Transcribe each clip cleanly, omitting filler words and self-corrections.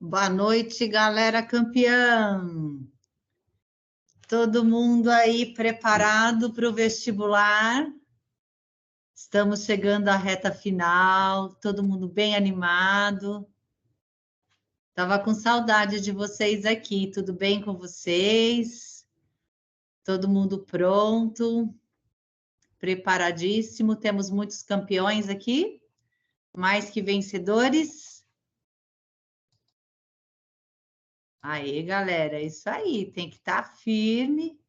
Boa noite, galera campeã. Todo mundo aí preparado para o vestibular? Estamos chegando à reta final, todo mundo bem animado. Estava com saudade de vocês aqui, tudo bem com vocês? Todo mundo pronto? Preparadíssimo? Temos muitos campeões aqui? Mais que vencedores? Aí, galera, é isso aí, tem que estar firme.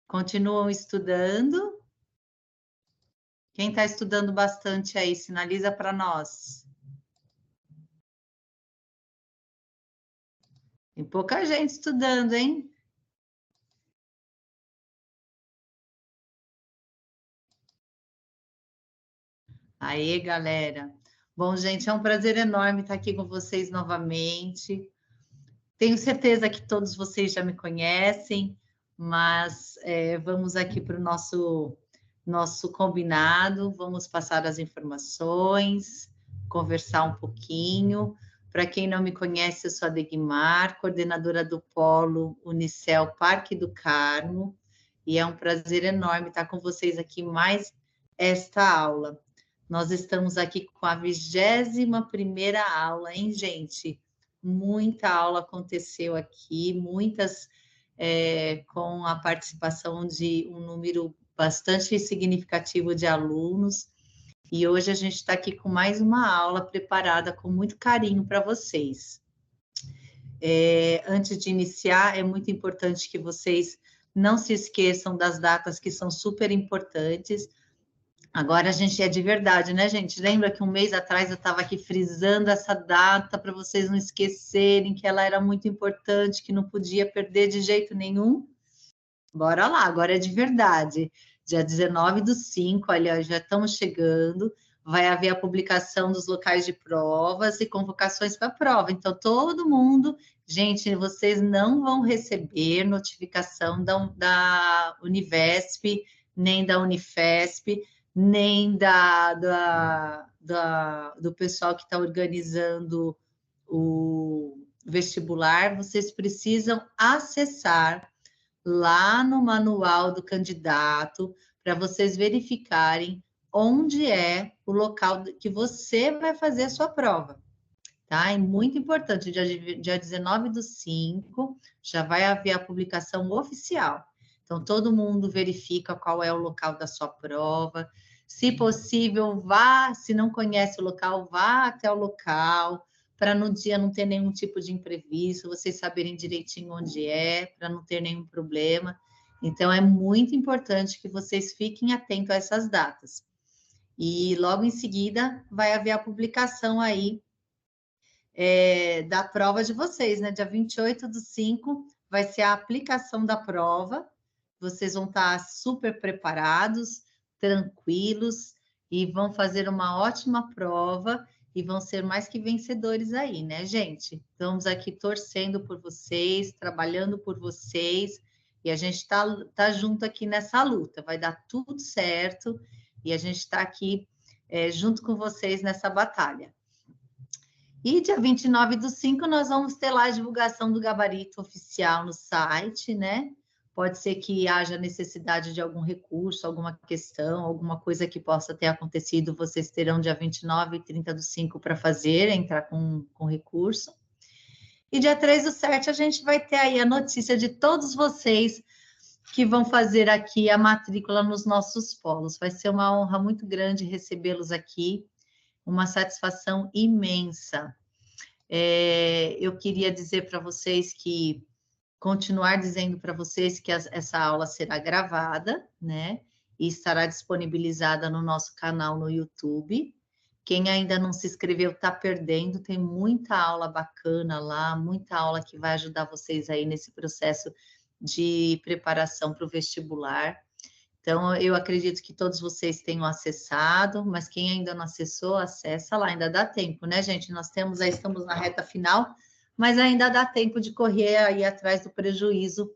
Continuam estudando. Quem está estudando bastante aí, sinaliza para nós. Tem pouca gente estudando, hein? Aí, galera. Bom, gente, é um prazer enorme estar aqui com vocês novamente. Tenho certeza que todos vocês já me conhecem, mas vamos aqui para o nosso combinado, vamos passar as informações, conversar um pouquinho. Para quem não me conhece, eu sou a Degmar, coordenadora do Polo Unicel Parque do Carmo, e é um prazer enorme estar com vocês aqui mais esta aula. Nós estamos aqui com a 21ª aula, hein, gente? Muita aula aconteceu aqui, muitas com a participação de um número bastante significativo de alunos. E hoje a gente está aqui com mais uma aula preparada com muito carinho para vocês. Antes de iniciar, é muito importante que vocês não se esqueçam das datas que são super importantes. Agora a gente é de verdade, né, gente? Lembra que um mês atrás eu estava aqui frisando essa data para vocês não esquecerem que ela era muito importante, que não podia perder de jeito nenhum? Bora lá, agora é de verdade. Dia 19/5, olha, já estamos chegando. Vai haver a publicação dos locais de provas e convocações para a prova. Então, todo mundo, gente, vocês não vão receber notificação da Univesp, nem da Unifesp, nem do pessoal que está organizando o vestibular. Vocês precisam acessar lá no manual do candidato para vocês verificarem onde é o local que você vai fazer a sua prova. Tá? É muito importante, dia 19/5, já vai haver a publicação oficial. Então, todo mundo verifica qual é o local da sua prova. Se possível, vá, se não conhece o local, vá até o local, para no dia não ter nenhum tipo de imprevisto, vocês saberem direitinho onde é, para não ter nenhum problema. Então, é muito importante que vocês fiquem atentos a essas datas. E logo em seguida, vai haver a publicação aí da prova de vocês, né? Dia 28/5 vai ser a aplicação da prova. Vocês vão estar super preparados, tranquilos e vão fazer uma ótima prova e vão ser mais que vencedores aí, né, gente? Estamos aqui torcendo por vocês, trabalhando por vocês e a gente tá junto aqui nessa luta. Vai dar tudo certo e a gente está aqui junto com vocês nessa batalha. E dia 29/5 nós vamos ter lá a divulgação do gabarito oficial no site, né? Pode ser que haja necessidade de algum recurso, alguma questão, alguma coisa que possa ter acontecido, vocês terão dia 29 e 30/5 para fazer, entrar com recurso. E dia 3/7 a gente vai ter aí a notícia de todos vocês que vão fazer aqui a matrícula nos nossos polos. Vai ser uma honra muito grande recebê-los aqui, uma satisfação imensa. Eu queria dizer para vocês que, continuar dizendo para vocês que essa aula será gravada, né? E estará disponibilizada no nosso canal no YouTube. Quem ainda não se inscreveu está perdendo, tem muita aula bacana lá, muita aula que vai ajudar vocês aí nesse processo de preparação para o vestibular. Então, eu acredito que todos vocês tenham acessado, mas quem ainda não acessou, acessa lá, ainda dá tempo, né, gente? Estamos na reta final, mas ainda dá tempo de correr aí atrás do prejuízo,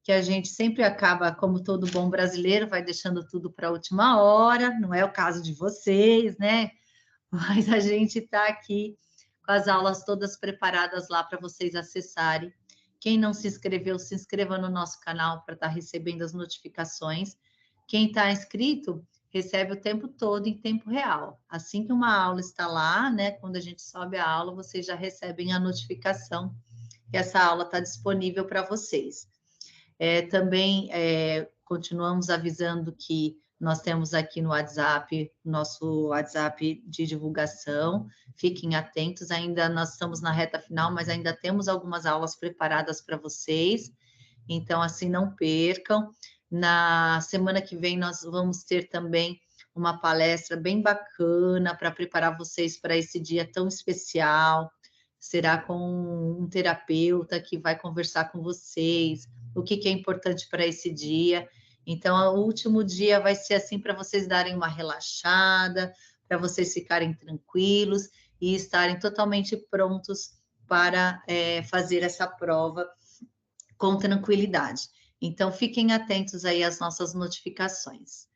que a gente sempre acaba, como todo bom brasileiro, vai deixando tudo para a última hora, não é o caso de vocês, né? Mas a gente está aqui com as aulas todas preparadas lá para vocês acessarem. Quem não se inscreveu, se inscreva no nosso canal para estar recebendo as notificações. Quem está inscrito, recebe o tempo todo em tempo real. Assim que uma aula está lá, né? Quando a gente sobe a aula, vocês já recebem a notificação que essa aula está disponível para vocês. Também continuamos avisando que nós temos aqui no WhatsApp, nosso WhatsApp de divulgação. Fiquem atentos, ainda nós estamos na reta final, mas ainda temos algumas aulas preparadas para vocês. Então, assim, não percam. Na semana que vem, nós vamos ter também uma palestra bem bacana para preparar vocês para esse dia tão especial. Será com um terapeuta que vai conversar com vocês, o que é importante para esse dia. Então, o último dia vai ser assim para vocês darem uma relaxada, para vocês ficarem tranquilos e estarem totalmente prontos para fazer essa prova com tranquilidade. Então, fiquem atentos aí às nossas notificações.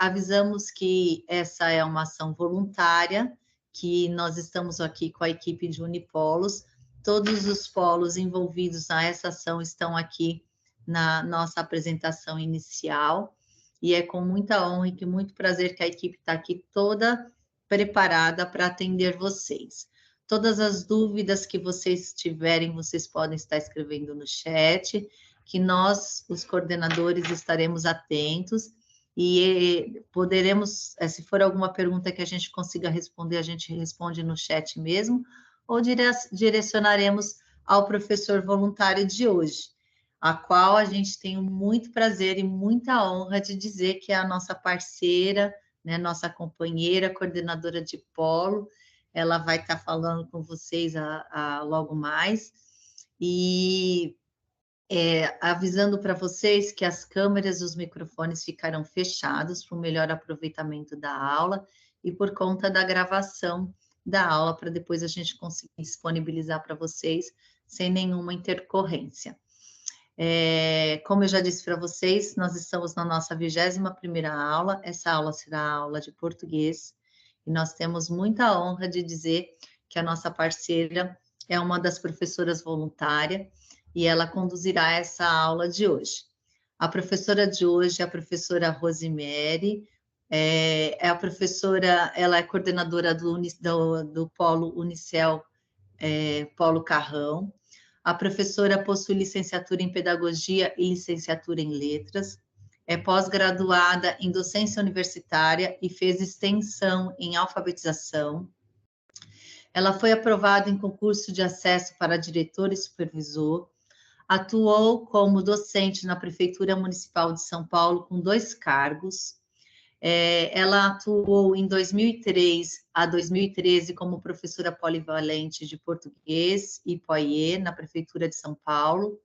Avisamos que essa é uma ação voluntária, que nós estamos aqui com a equipe de Unipolos, todos os polos envolvidos nessa ação estão aqui na nossa apresentação inicial, e é com muita honra e com muito prazer que a equipe está aqui toda preparada para atender vocês. Todas as dúvidas que vocês tiverem, vocês podem estar escrevendo no chat, que nós, os coordenadores, estaremos atentos e poderemos, se for alguma pergunta que a gente consiga responder, a gente responde no chat mesmo, ou direcionaremos ao professor voluntário de hoje, a qual a gente tem muito prazer e muita honra de dizer que é a nossa parceira, né, nossa companheira, coordenadora de polo. Ela vai estar falando com vocês logo mais. E avisando para vocês que as câmeras e os microfones ficarão fechados para o melhor aproveitamento da aula e por conta da gravação da aula, para depois a gente conseguir disponibilizar para vocês sem nenhuma intercorrência. Como eu já disse para vocês, nós estamos na nossa 21ª aula, essa aula será a aula de português, e nós temos muita honra de dizer que a nossa parceira é uma das professoras voluntárias, e ela conduzirá essa aula de hoje. A professora de hoje é a professora Rosemary, a professora, ela é coordenadora do Polo Unicel, Polo Carrão. A professora possui licenciatura em Pedagogia e licenciatura em Letras, é pós-graduada em Docência Universitária e fez extensão em Alfabetização. Ela foi aprovada em concurso de acesso para diretor e supervisor, atuou como docente na Prefeitura Municipal de São Paulo com 2 cargos. Ela atuou em 2003 a 2013 como professora polivalente de português e POIE na Prefeitura de São Paulo.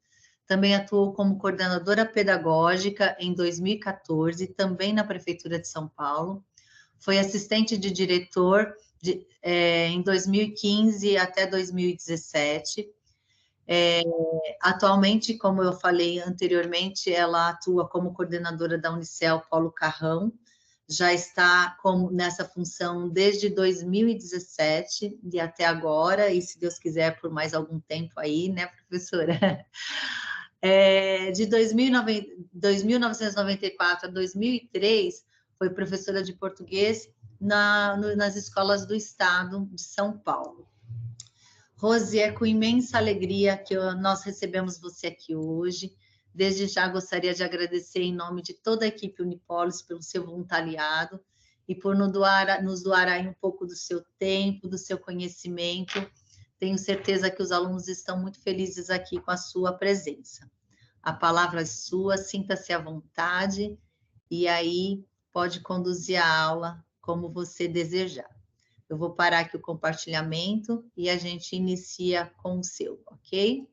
Também atuou como coordenadora pedagógica em 2014, também na Prefeitura de São Paulo. Foi assistente de diretor em 2015 até 2017. Atualmente, como eu falei anteriormente, ela atua como coordenadora da Unicel Polo Carrão, já está nessa função desde 2017 e até agora, e se Deus quiser, por mais algum tempo aí, né, professora? De 1994 a 2003, foi professora de português nas escolas do Estado de São Paulo. Rose, é com imensa alegria que nós recebemos você aqui hoje. Desde já gostaria de agradecer em nome de toda a equipe Unipolos pelo seu voluntariado e por nos doar aí um pouco do seu tempo, do seu conhecimento. Tenho certeza que os alunos estão muito felizes aqui com a sua presença. A palavra é sua, sinta-se à vontade e aí pode conduzir a aula como você desejar. Eu vou parar aqui o compartilhamento e a gente inicia com o seu, ok?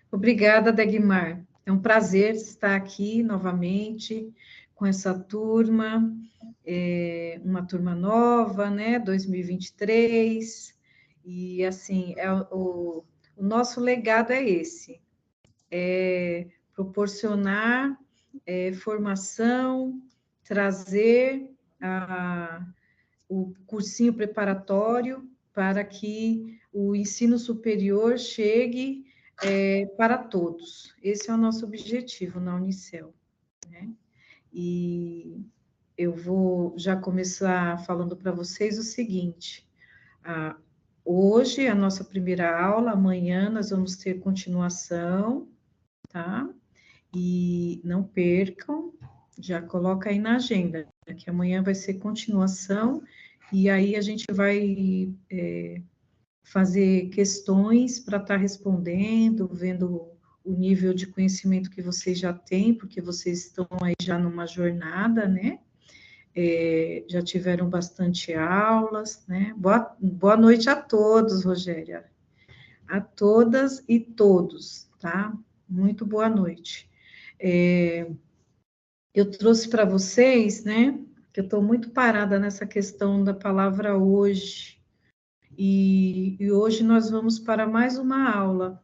Obrigada, Dagmar. É um prazer estar aqui novamente com essa turma, uma turma nova, né, 2023, e assim, o nosso legado é esse, proporcionar formação, trazer o cursinho preparatório para que o ensino superior chegue para todos. Esse é o nosso objetivo na Unicel, né? E eu vou já começar falando para vocês o seguinte: hoje a nossa primeira aula, amanhã nós vamos ter continuação, tá? E não percam, já coloca aí na agenda, que amanhã vai ser continuação, e aí a gente vai fazer questões para estar respondendo, vendo o nível de conhecimento que vocês já têm, porque vocês estão aí já numa jornada, né? Já tiveram bastante aulas, né? Boa noite a todos, Rogéria. A todas e todos, tá? Muito boa noite. Eu trouxe para vocês, né? Que eu estou muito parada nessa questão da palavra hoje. E hoje nós vamos para mais uma aula.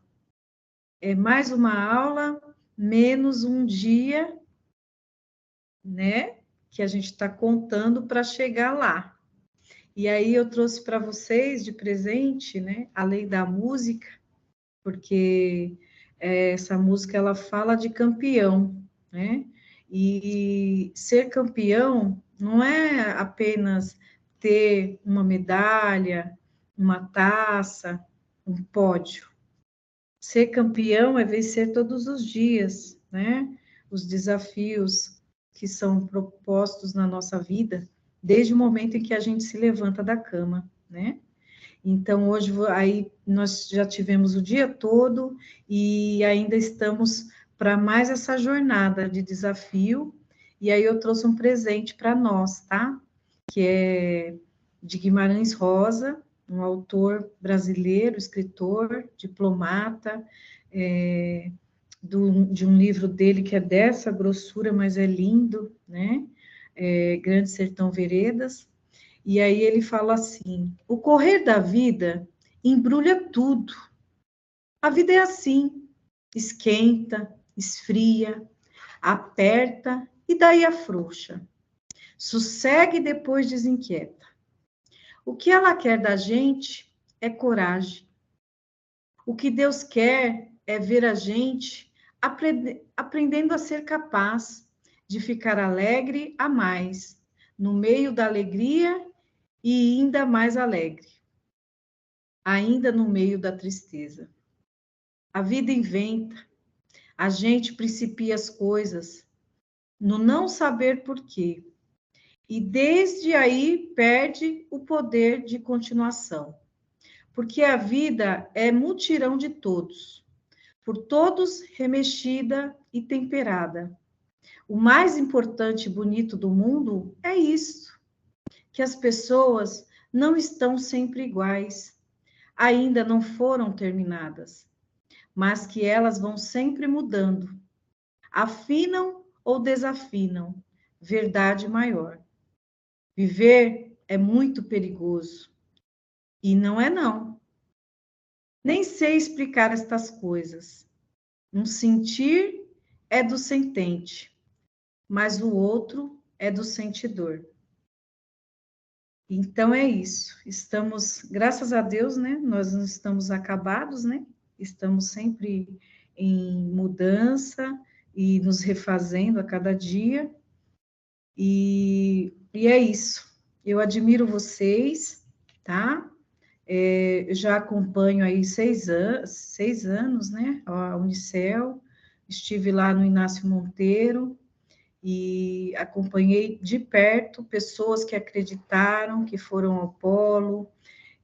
Mais uma aula, menos um dia, né? Que a gente está contando para chegar lá. E aí eu trouxe para vocês de presente, né? A lei da música, porque essa música ela fala de campeão, né? E ser campeão não é apenas ter uma medalha, uma taça, um pódio. Ser campeão é vencer todos os dias, né? Os desafios que são propostos na nossa vida, desde o momento em que a gente se levanta da cama, né? Então, hoje, aí, nós já tivemos o dia todo e ainda estamos para mais essa jornada de desafio. E aí eu trouxe um presente para nós, tá? Que é de Guimarães Rosa, um autor brasileiro, escritor, diplomata, de um livro dele que é dessa grossura, mas é lindo, né? Grande Sertão Veredas. E aí ele fala assim: o correr da vida embrulha tudo. A vida é assim, esquenta, esfria, aperta e daí afrouxa. Sossegue e depois desinquieta. O que ela quer da gente é coragem. O que Deus quer é ver a gente aprendendo a ser capaz de ficar alegre a mais, no meio da alegria e ainda mais alegre, ainda no meio da tristeza. A vida inventa, a gente principia as coisas, no não saber porquê, e desde aí perde o poder de continuação, porque a vida é mutirão de todos, por todos remexida e temperada. O mais importante e bonito do mundo é isso, que as pessoas não estão sempre iguais, ainda não foram terminadas, mas que elas vão sempre mudando, afinam ou desafinam, verdade maior. Viver é muito perigoso, e não é não. Nem sei explicar estas coisas. Um sentir é do sentente, mas o outro é do sentidor. Então é isso. Estamos, graças a Deus, né? Nós não estamos acabados, né? Estamos sempre em mudança e nos refazendo a cada dia. E é isso. Eu admiro vocês, tá? Eu já acompanho aí 6 anos, né? A Unicel. Estive lá no Inácio Monteiro e acompanhei de perto pessoas que acreditaram, que foram ao polo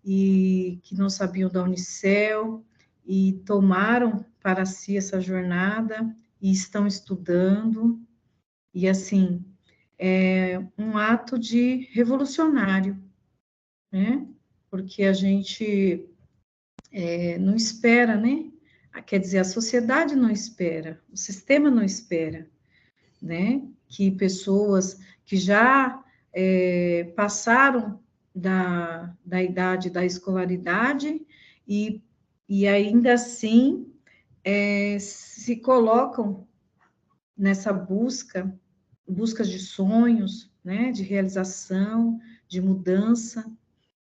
e que não sabiam da Unicel e tomaram para si essa jornada e estão estudando. E assim, é um ato de revolucionário, né? Porque a gente não espera, né? Quer dizer, a sociedade não espera, o sistema não espera, né? Que pessoas que já passaram da idade da escolaridade e ainda assim se colocam nessa busca de sonhos, né? De realização, de mudança.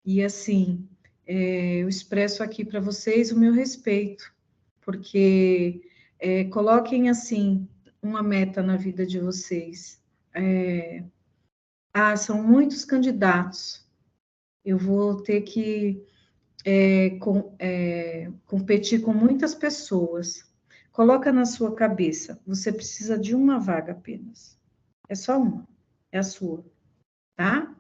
E assim, eu expresso aqui para vocês o meu respeito, porque coloquem, assim, uma meta na vida de vocês. São muitos candidatos, eu vou ter que competir com muitas pessoas. Coloca na sua cabeça, você precisa de uma vaga apenas. É só uma, é a sua, tá?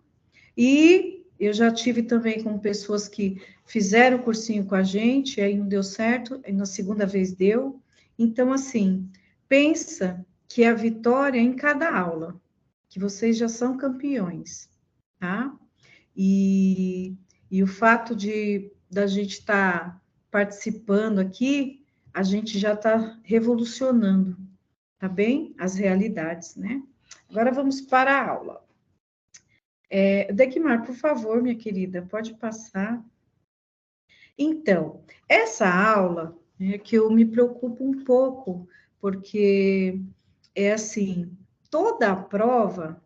E eu já tive também com pessoas que fizeram o cursinho com a gente, aí não deu certo, aí na segunda vez deu. Então, assim, pensa que a vitória é em cada aula, que vocês já são campeões, tá? E o fato da gente estar participando aqui, a gente já está revolucionando, tá bem? As realidades, né? Agora vamos para a aula. Degmar, por favor, minha querida, pode passar. Então, essa aula é que eu me preocupo um pouco, porque é assim, toda a prova,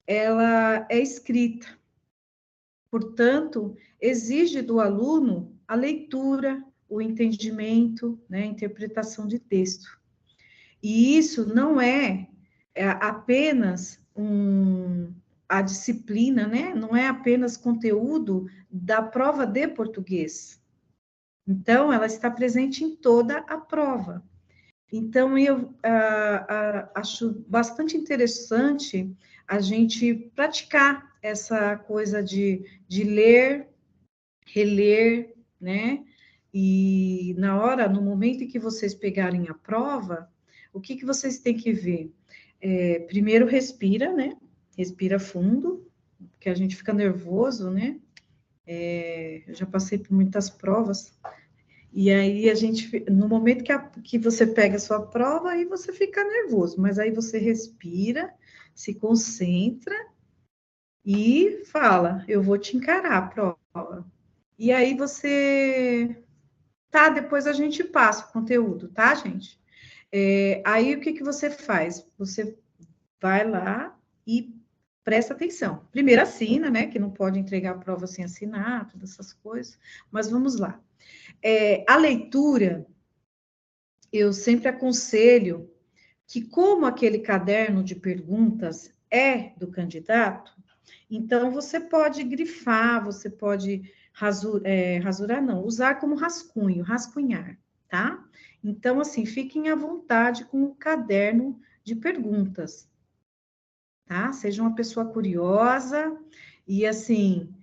ela é escrita. Portanto, exige do aluno a leitura, o entendimento, né, a interpretação de texto. E isso não é apenas a disciplina, né? Não é apenas conteúdo da prova de português. Então, ela está presente em toda a prova. Então, eu acho bastante interessante a gente praticar essa coisa de ler, reler, né? E no momento em que vocês pegarem a prova, o que vocês têm que ver? Primeiro, respira, né? Respira fundo, porque a gente fica nervoso, né? Eu já passei por muitas provas. E aí, no momento que você pega a sua prova, aí você fica nervoso, mas aí você respira, se concentra e fala, eu vou te encarar a prova. E aí depois a gente passa o conteúdo, tá, gente? Aí o que você faz? Você vai lá e presta atenção. Primeiro assina, né? Que não pode entregar a prova sem assinar, todas essas coisas. Mas vamos lá. A leitura, eu sempre aconselho que, como aquele caderno de perguntas é do candidato, então você pode grifar, você pode rasurar, não, usar como rascunho, rascunhar, tá? Então, assim, fiquem à vontade com o caderno de perguntas, tá? Seja uma pessoa curiosa e, assim,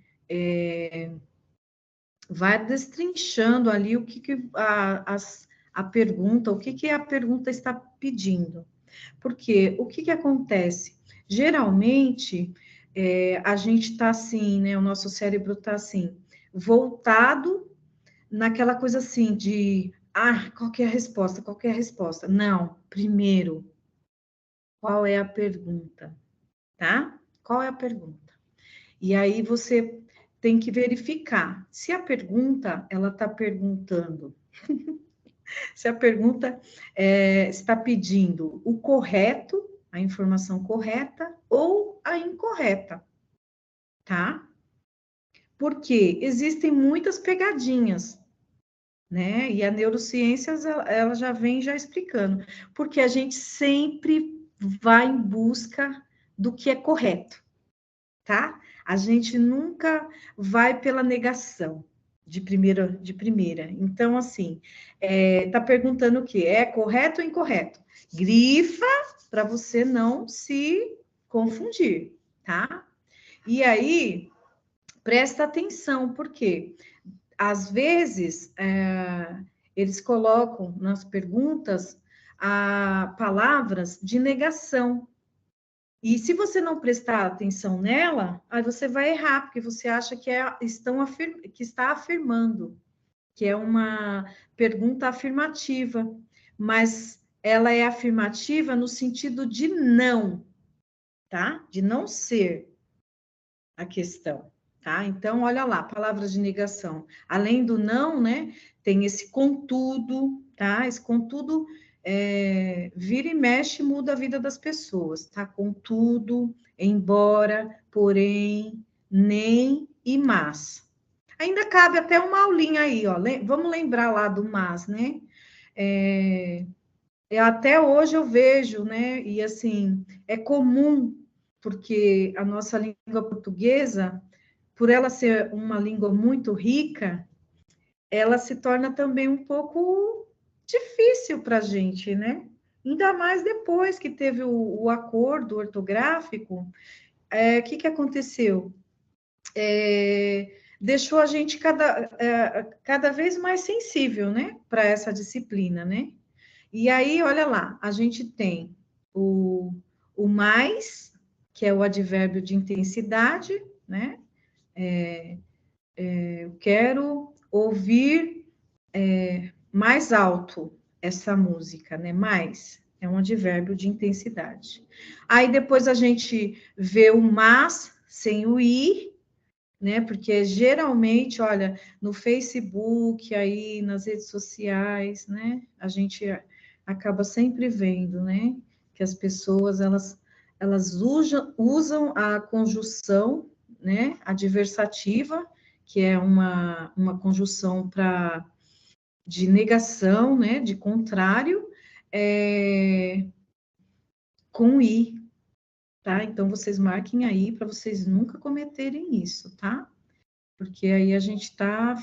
vai destrinchando ali o que a pergunta, o que a pergunta está pedindo. Porque o que acontece? Geralmente, a gente está assim, né? O nosso cérebro está assim, voltado naquela coisa assim de, qual que é a resposta? Qual que é a resposta? Não, primeiro, qual é a pergunta? Tá? Qual é a pergunta? E aí você tem que verificar se a pergunta, ela está perguntando, se a pergunta está pedindo o correto, a informação correta ou a incorreta, tá? Porque existem muitas pegadinhas, né? E a neurociência, ela já vem já explicando, porque a gente sempre vai em busca do que é correto, tá? A gente nunca vai pela negação de primeira. Então, assim, tá perguntando o quê? É correto ou incorreto? Grifa para você não se confundir, tá? E aí, presta atenção, porque às vezes eles colocam nas perguntas palavras de negação. E se você não prestar atenção nela, aí você vai errar, porque você acha que que está afirmando, que é uma pergunta afirmativa, mas ela é afirmativa no sentido de não, tá? De não ser a questão, tá? Então, olha lá, palavras de negação. Além do não, né, tem esse contudo, tá? Esse contudo vira e mexe e muda a vida das pessoas, tá? Contudo, embora, porém, nem e mas. Ainda cabe até uma aulinha aí, ó. Vamos lembrar lá do mas, né? Até hoje eu vejo, né? E assim, é comum, porque a nossa língua portuguesa, por ela ser uma língua muito rica, ela se torna também um pouco difícil para a gente, né? Ainda mais depois que teve o acordo ortográfico, que aconteceu? Deixou a gente cada vez mais sensível, né? Para essa disciplina, né? E aí, olha lá, a gente tem o mais, que é o advérbio de intensidade, né? Eu quero ouvir mais alto essa música, né? Mais é um advérbio de intensidade. Aí depois a gente vê o mas sem o i, né? Porque geralmente, olha, no Facebook, aí nas redes sociais, né? A gente acaba sempre vendo, né? Que as pessoas elas usam a conjunção, né? Adversativa, que é uma conjunção de negação, né? De contrário, com i, tá? Então vocês marquem aí para vocês nunca cometerem isso, tá? Porque aí a gente está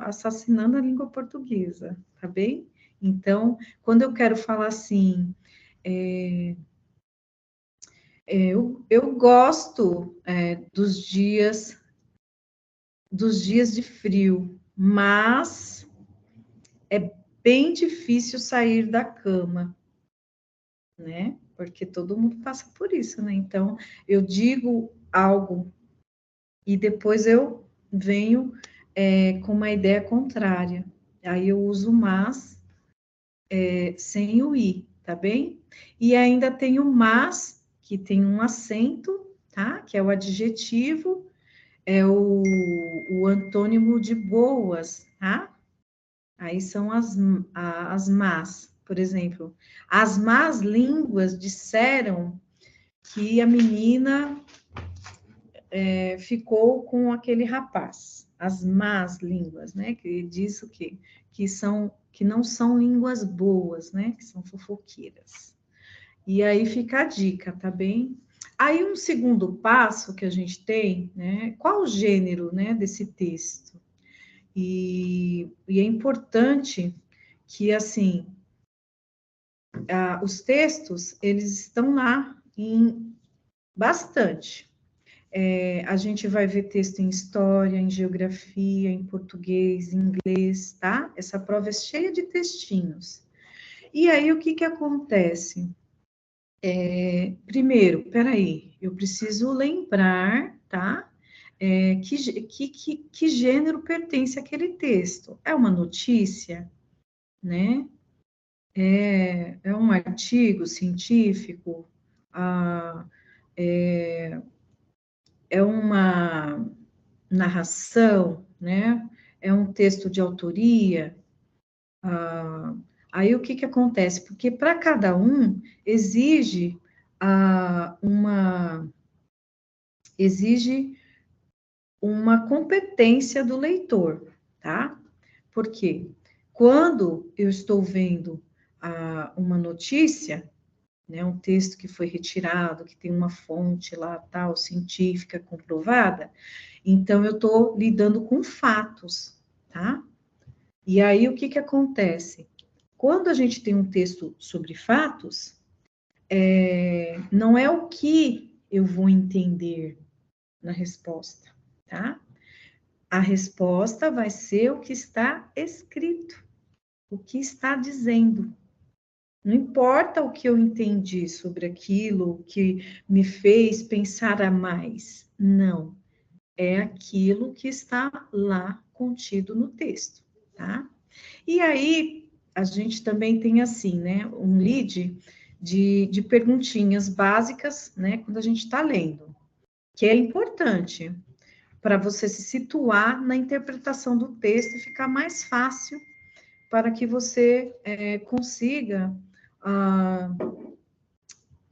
assassinando a língua portuguesa, tá bem? Então, quando eu quero falar assim, eu gosto dos dias de frio, mas é bem difícil sair da cama, né? Porque todo mundo passa por isso, né? Então, eu digo algo e depois eu venho com uma ideia contrária. Aí eu uso mas sem o i, tá bem? E ainda tem o mas, que tem um acento, tá? Que é o adjetivo, é o antônimo de boas, tá? Aí são as más, por exemplo. As más línguas disseram que a menina ficou com aquele rapaz. As más línguas, né? Que diz o quê? Que não são línguas boas, né? Que são fofoqueiras. E aí fica a dica, tá bem? Aí um segundo passo que a gente tem, né? Qual o gênero, né, desse texto? E é importante que, assim, os textos, eles estão lá em bastante. A gente vai ver texto em história, em geografia, em português, em inglês, tá? Essa prova é cheia de textinhos. E aí, o que acontece? Primeiro, peraí, eu preciso lembrar, tá? Que gênero pertence àquele texto? É uma notícia, né? É um artigo científico? Ah, é uma narração, né? É um texto de autoria. Aí o que acontece? Porque para cada um exige uma competência do leitor, tá? Porque quando eu estou vendo uma notícia, né, um texto que foi retirado, que tem uma fonte lá, tal, científica, comprovada, então eu estou lidando com fatos, tá? E aí o que acontece? Quando a gente tem um texto sobre fatos, não é o que eu vou entender na resposta, tá? A resposta vai ser o que está escrito, o que está dizendo. Não importa o que eu entendi sobre aquilo, o que me fez pensar a mais. Não. É aquilo que está lá contido no texto, tá? E aí, a gente também tem assim, né? Um lead de perguntinhas básicas, né? Quando a gente está lendo, que é importante para você se situar na interpretação do texto e ficar mais fácil para que você consiga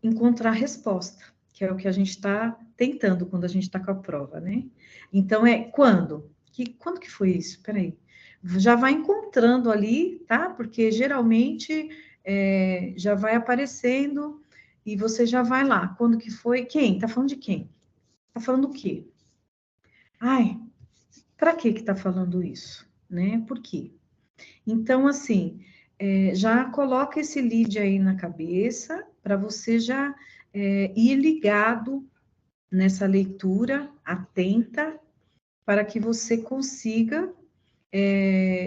encontrar resposta, que é o que a gente está tentando quando a gente está com a prova, né? Então, quando? Quando que foi isso? Peraí. Já vai encontrando ali, tá? Porque geralmente já vai aparecendo e você já vai lá. Quando que foi? Quem? Tá falando de quem? Tá falando o quê? Ai, para que tá falando isso? Né? Por quê? Então, assim, já coloca esse lead aí na cabeça para você já ir ligado nessa leitura atenta para que você consiga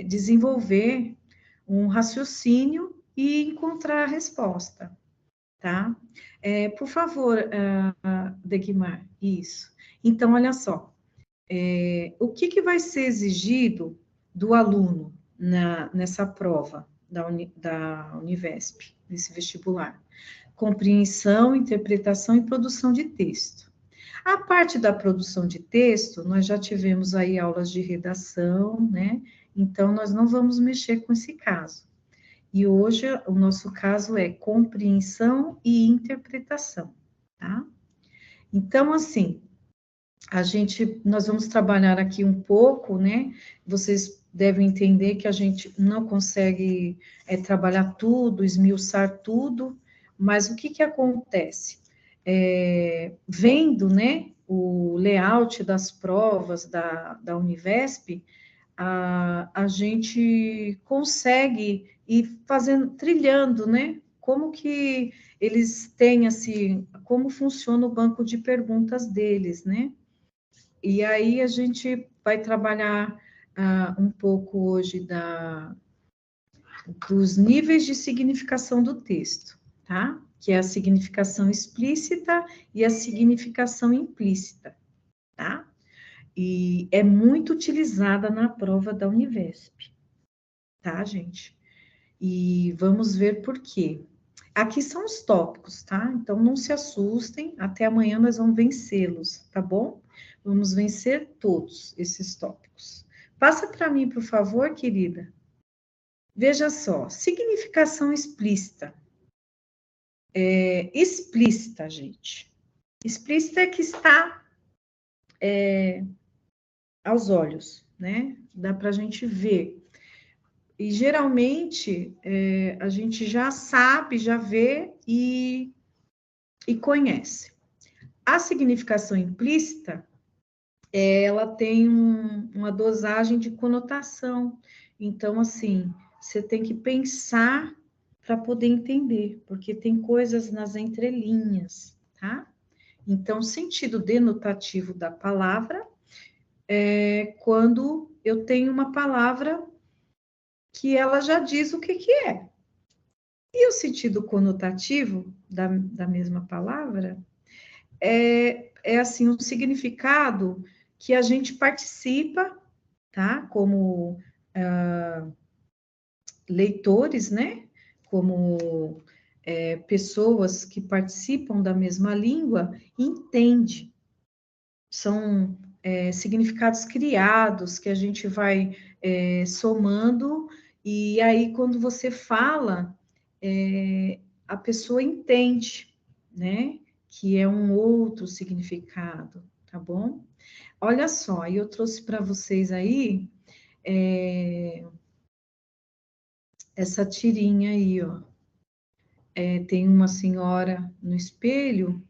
desenvolver um raciocínio e encontrar a resposta, tá? Por favor, Degmar, isso. Então, olha só, o que vai ser exigido do aluno nessa prova da Univesp, nesse vestibular? Compreensão, interpretação e produção de texto. A parte da produção de texto, nós já tivemos aí aulas de redação, né? Então, nós não vamos mexer com esse caso. E hoje, o nosso caso é compreensão e interpretação, tá? Então, assim, nós vamos trabalhar aqui um pouco, né? Vocês devem entender que a gente não consegue trabalhar tudo, esmiuçar tudo, mas o que acontece? Vendo, né, o layout das provas da Univesp, a gente consegue ir fazendo, trilhando, né, como que eles têm, assim, como funciona o banco de perguntas deles, né? E aí a gente vai trabalhar um pouco hoje dos níveis de significação do texto, tá? Que é a significação explícita e a significação implícita, tá? E é muito utilizada na prova da Univesp, tá, gente? E vamos ver por quê. Aqui são os tópicos, tá? Então não se assustem, até amanhã nós vamos vencê-los, tá bom? Vamos vencer todos esses tópicos. Passa para mim, por favor, querida. Veja só, significação explícita. Explícita, gente. Explícita é que está aos olhos, né? Dá para a gente ver. E geralmente a gente já sabe, já vê e conhece. A significação implícita, ela tem uma dosagem de conotação. Então, assim, você tem que pensar para poder entender, porque tem coisas nas entrelinhas, tá? Então, sentido denotativo da palavra é quando eu tenho uma palavra que ela já diz o que é. E o sentido conotativo da mesma palavra é assim, um significado que a gente participa, tá? Como leitores, né? Como pessoas que participam da mesma língua, entende. São significados criados que a gente vai somando, e aí quando você fala, a pessoa entende, né? Que é um outro significado, tá bom? Olha só, eu trouxe para vocês aí essa tirinha aí, ó. Tem uma senhora no espelho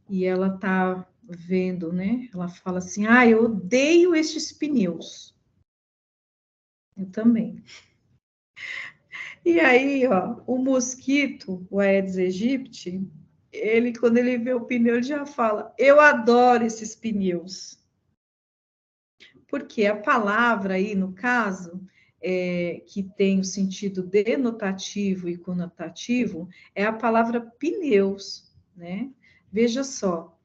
e ela tá vendo, né? Ela fala assim: ah, eu odeio estes pneus. Eu também. E aí, ó, o mosquito, o Aedes aegypti, ele, quando ele vê o pneu, ele já fala: eu adoro esses pneus. Porque a palavra aí, no caso, que tem o sentido denotativo e conotativo, é a palavra pneus, né? Veja só,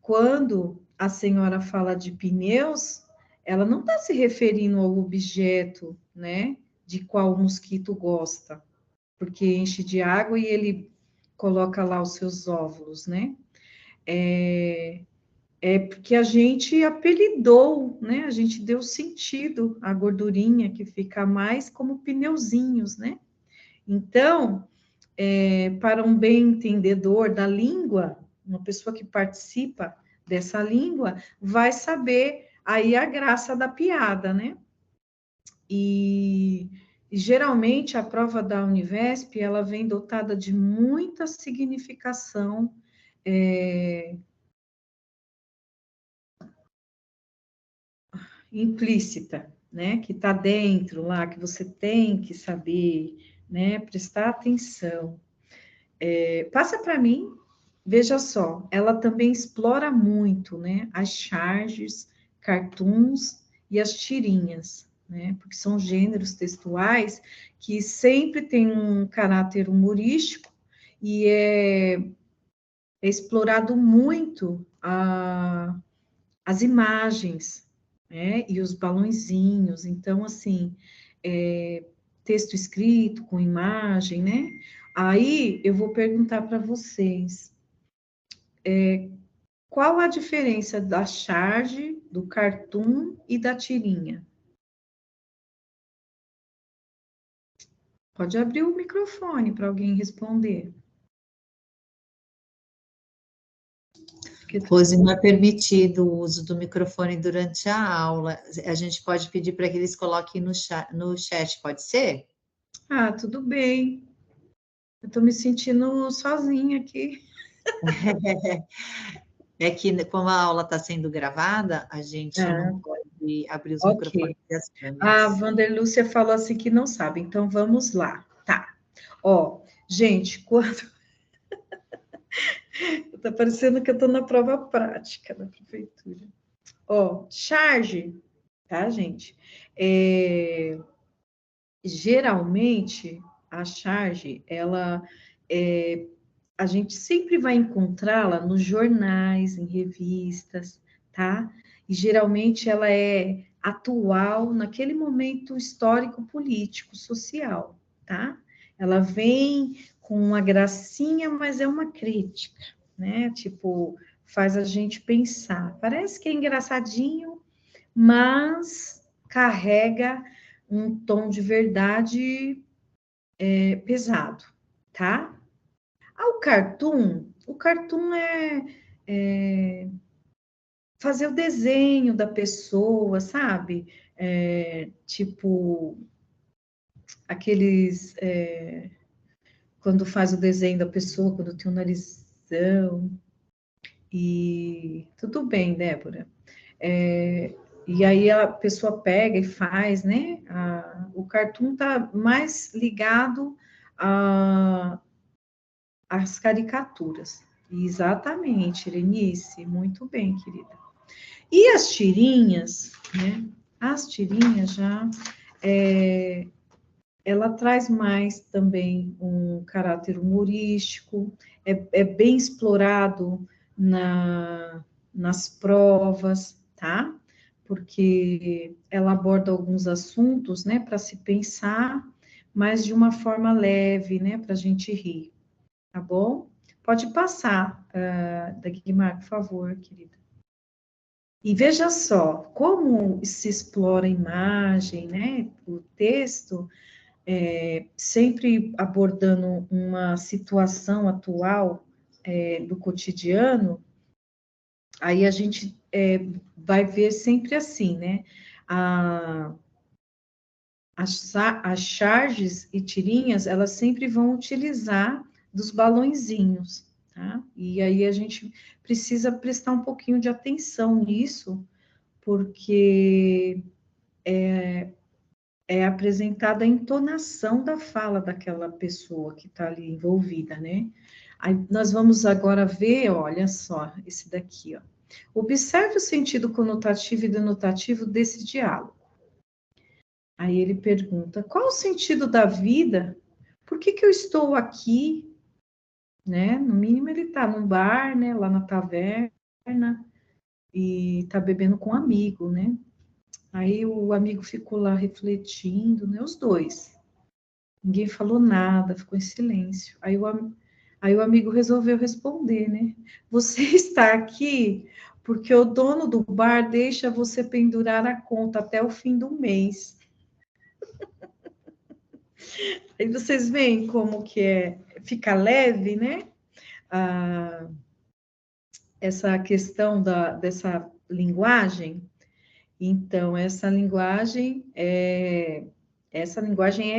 quando a senhora fala de pneus, ela não está se referindo ao objeto, né? De qual o mosquito gosta, porque enche de água e ele coloca lá os seus óvulos, né? Porque a gente apelidou, né? A gente deu sentido à gordurinha que fica mais como pneuzinhos, né? Então, para um bem entendedor da língua, uma pessoa que participa dessa língua vai saber aí a graça da piada, né? E geralmente a prova da Univesp, ela vem dotada de muita significação implícita, né? Que está dentro lá, que você tem que saber, né? Prestar atenção. Passa para mim, veja só, ela também explora muito, né? As charges, cartoons e as tirinhas, né? Porque são gêneros textuais que sempre têm um caráter humorístico e é explorado muito as imagens, né? E os balõezinhos. Então, assim, texto escrito com imagem, né? Aí eu vou perguntar para vocês, qual a diferença da charge, do cartoon e da tirinha? Pode abrir o microfone para alguém responder. Rose, não é permitido o uso do microfone durante a aula. A gente pode pedir para que eles coloquem no chat, pode ser? Ah, tudo bem. Eu estou me sentindo sozinha aqui. É que, como a aula está sendo gravada, a gente não pode abrir os Ok. microfones e as A câmeras. Vanderlúcia falou assim que não sabe, então vamos lá. Tá. Ó, gente, quando. Tá parecendo que eu estou na prova prática da prefeitura. Ó, charge, tá, gente? Geralmente, a charge, ela a gente sempre vai encontrá-la nos jornais, em revistas, tá? E geralmente ela é atual naquele momento histórico, político, social, tá? Ela vem com uma gracinha, mas é uma crítica, né? Tipo, faz a gente pensar. Parece que é engraçadinho, mas carrega um tom de verdade pesado, tá? O cartoon é fazer o desenho da pessoa, sabe? Tipo, aqueles. Quando faz o desenho da pessoa, quando tem um narizão. E tudo bem, Débora. E aí a pessoa pega e faz, né? O cartoon tá mais ligado às caricaturas. Exatamente, Irenice, muito bem, querida. E as tirinhas, né? As tirinhas já, ela traz mais também um caráter humorístico, é bem explorado nas provas, tá? Porque ela aborda alguns assuntos, né, para se pensar, mas de uma forma leve, né, para a gente rir, tá bom? Pode passar, da Guimar, por favor, querida. E veja só, como se explora a imagem, né, o texto, sempre abordando uma situação atual do cotidiano, aí a gente vai ver sempre assim, né, as charges e tirinhas, elas sempre vão utilizar dos balõezinhos, tá? E aí a gente precisa prestar um pouquinho de atenção nisso, porque é apresentada a entonação da fala daquela pessoa que está ali envolvida, né? Aí nós vamos agora ver, olha só, esse daqui, ó. Observe o sentido conotativo e denotativo desse diálogo. Aí ele pergunta: qual o sentido da vida? Por que que eu estou aqui? Né? No mínimo ele está num bar, né? Lá na taverna e está bebendo com um amigo, né? Aí o amigo ficou lá refletindo, né? Os dois. Ninguém falou nada, ficou em silêncio. Aí o amigo resolveu responder, né? Você está aqui porque o dono do bar deixa você pendurar a conta até o fim do mês. Aí vocês veem como que fica leve, né? Essa questão dessa linguagem. Então, essa linguagem é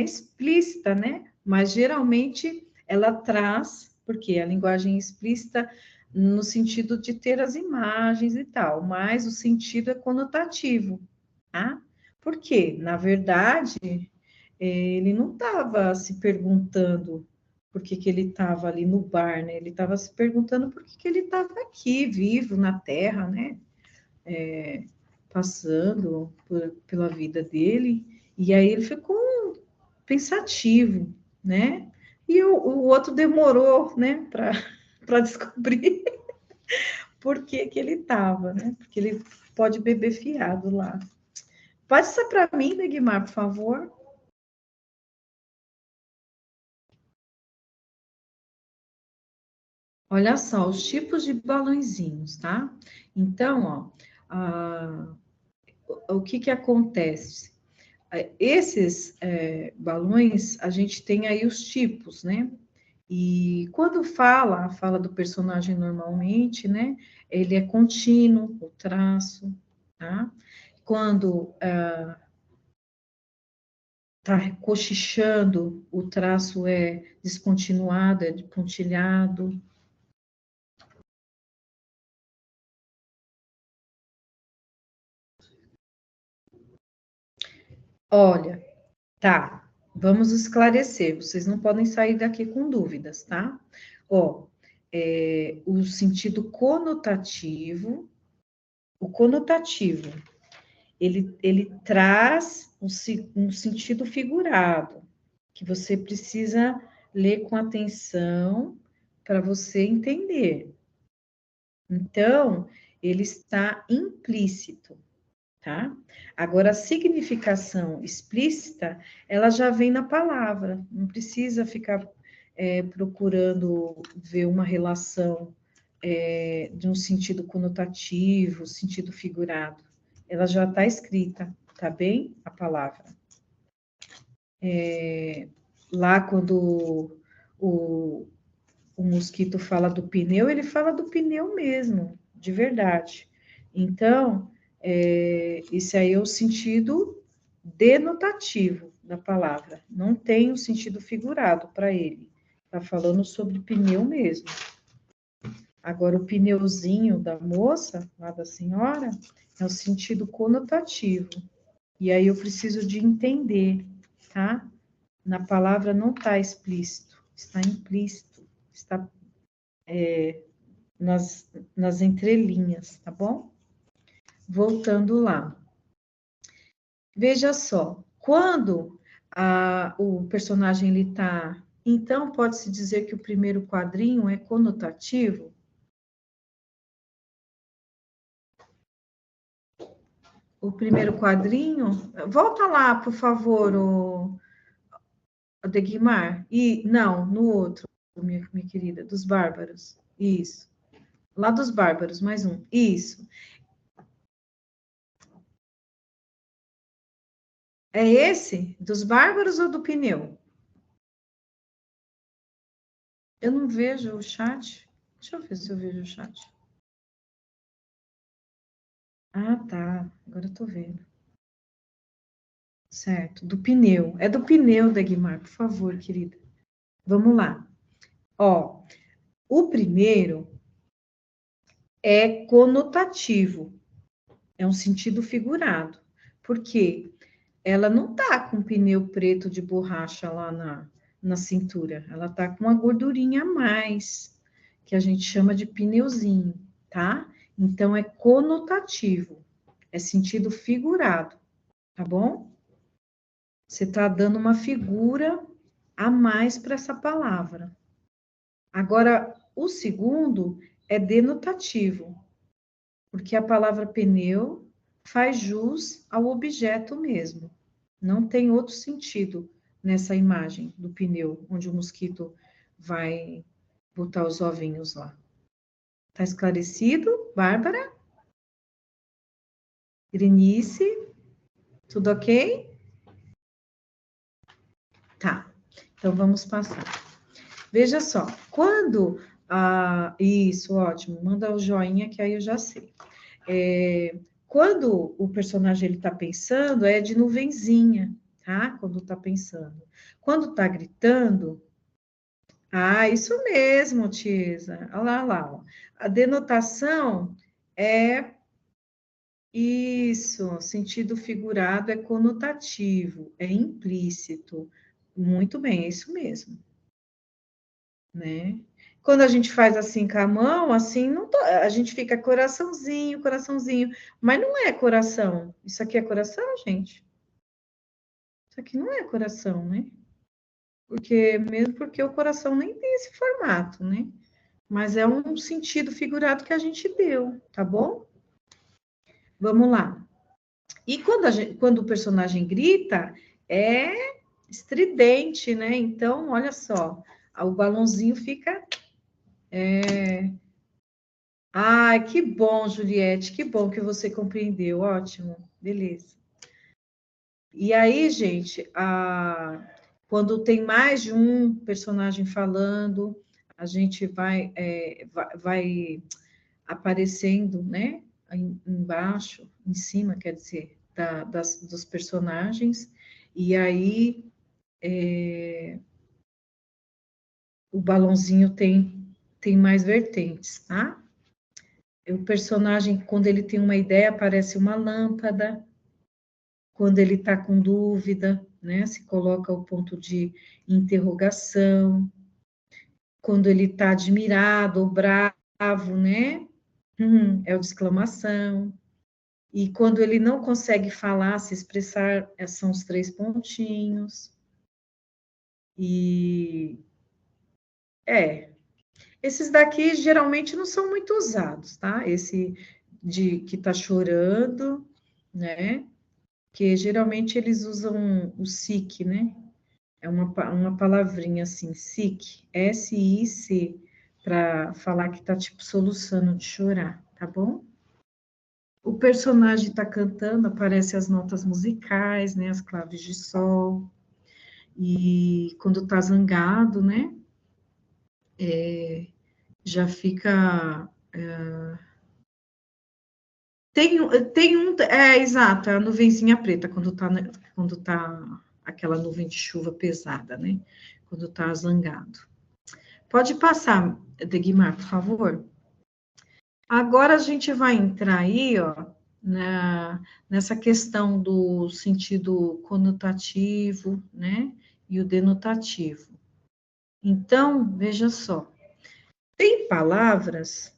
explícita, né? Mas geralmente ela traz, porque a linguagem é explícita no sentido de ter as imagens e tal, mas o sentido é conotativo, tá? Por quê? Na verdade, ele não estava se perguntando por que que ele estava ali no bar, né? Ele estava se perguntando por que que ele estava aqui, vivo na Terra, né? Passando pela vida dele, e aí ele ficou pensativo, né? E o outro demorou, né, para descobrir por que que ele estava, né? Porque ele pode beber fiado lá. Passa para mim, Degmar, por favor. Olha só, os tipos de balãozinhos, tá? Então, ó, o que que acontece? Esses balões, a gente tem aí os tipos, né? E quando fala do personagem normalmente, né? Ele é contínuo, o traço, tá? Quando tá cochichando, o traço é descontinuado, é de pontilhado. Olha, tá, vamos esclarecer, vocês não podem sair daqui com dúvidas, tá? Ó, o sentido conotativo, o conotativo, ele traz um sentido figurado, que você precisa ler com atenção para você entender. Então, ele está implícito, tá? Agora, a significação explícita, ela já vem na palavra, não precisa ficar procurando ver uma relação de um sentido conotativo, sentido figurado. Ela já está escrita, tá bem? A palavra. Lá, quando o mosquito fala do pneu, ele fala do pneu mesmo, de verdade. Então, esse aí é o sentido denotativo da palavra, não tem o sentido figurado para ele. Está falando sobre pneu mesmo. Agora, o pneuzinho da moça, lá da senhora, é o sentido conotativo. E aí eu preciso de entender, tá? Na palavra não está explícito, está implícito, está nas entrelinhas, tá bom? Voltando lá. Veja só, quando o personagem ele está... Então, pode-se dizer que o primeiro quadrinho é conotativo? O primeiro quadrinho... Volta lá, por favor, o Degmar. Não, no outro, minha querida, dos bárbaros. Isso. Lá dos bárbaros, mais um. Isso. É esse? Dos bárbaros ou do pneu? Eu não vejo o chat. Deixa eu ver se eu vejo o chat. Ah, tá. Agora eu tô vendo. Certo. Do pneu. É do pneu, Dagmar, por favor, querida. Vamos lá. Ó, o primeiro é conotativo. É um sentido figurado. Por quê? Ela não tá com pneu preto de borracha lá na cintura. Ela tá com uma gordurinha a mais, que a gente chama de pneuzinho, tá? Então, é conotativo. É sentido figurado, tá bom? Você tá dando uma figura a mais para essa palavra. Agora, o segundo é denotativo, porque a palavra pneu faz jus ao objeto mesmo. Não tem outro sentido nessa imagem do pneu, onde o mosquito vai botar os ovinhos lá. Tá esclarecido, Bárbara? Irenice? Tudo ok? Tá. Então, vamos passar. Veja só, quando... isso, ótimo. Manda o joinha, que aí eu já sei. quando o personagem ele está pensando, é de nuvenzinha, tá? Quando está pensando. Quando está gritando, isso mesmo, Tisa. Olha lá, olha lá. Ó. A denotação é isso, sentido figurado é conotativo, é implícito. Muito bem, é isso mesmo, né? Quando a gente faz assim com a mão, assim, a gente fica coraçãozinho, coraçãozinho, mas não é coração. Isso aqui é coração, gente? Isso aqui não é coração, né? Mesmo porque o coração nem tem esse formato, né? Mas é um sentido figurado que a gente deu, tá bom? Vamos lá. E quando o personagem grita, é estridente, né? Então, olha só, o balãozinho fica. Ai, que bom, Juliette, que bom que você compreendeu, ótimo, beleza. E aí, gente, quando tem mais de um personagem falando, a gente vai aparecendo, né? Embaixo, em cima, quer dizer, dos personagens, e aí o balãozinho tem mais vertentes, tá? O personagem, quando ele tem uma ideia, aparece uma lâmpada, quando ele está com dúvida, né? Se coloca o ponto de interrogação, quando ele está admirado ou bravo, né? É o de exclamação. E quando ele não consegue falar, se expressar, são os 3 pontinhos. E esses daqui geralmente não são muito usados, tá? Esse de que tá chorando, né? Que geralmente eles usam o SIC, né? É uma palavrinha assim, SIC, S-I-C, para falar que tá tipo soluçando de chorar, tá bom? O personagem está cantando, aparecem as notas musicais, né, as claves de sol, e quando está zangado, né, já fica... exato, a nuvenzinha preta, quando tá aquela nuvem de chuva pesada, né, quando está zangado. Pode passar, Degmar, por favor? Agora a gente vai entrar aí, ó, nessa questão do sentido conotativo, né, e o denotativo. Então, veja só, tem palavras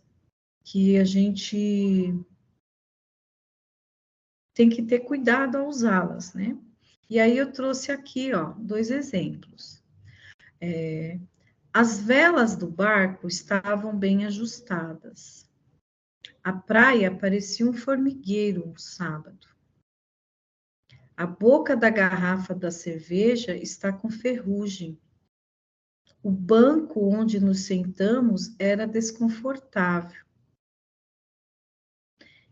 que a gente tem que ter cuidado ao usá-las, né? E aí eu trouxe aqui, ó, 2 exemplos. As velas do barco estavam bem ajustadas. A praia parecia um formigueiro no sábado. A boca da garrafa da cerveja está com ferrugem. O banco onde nos sentamos era desconfortável.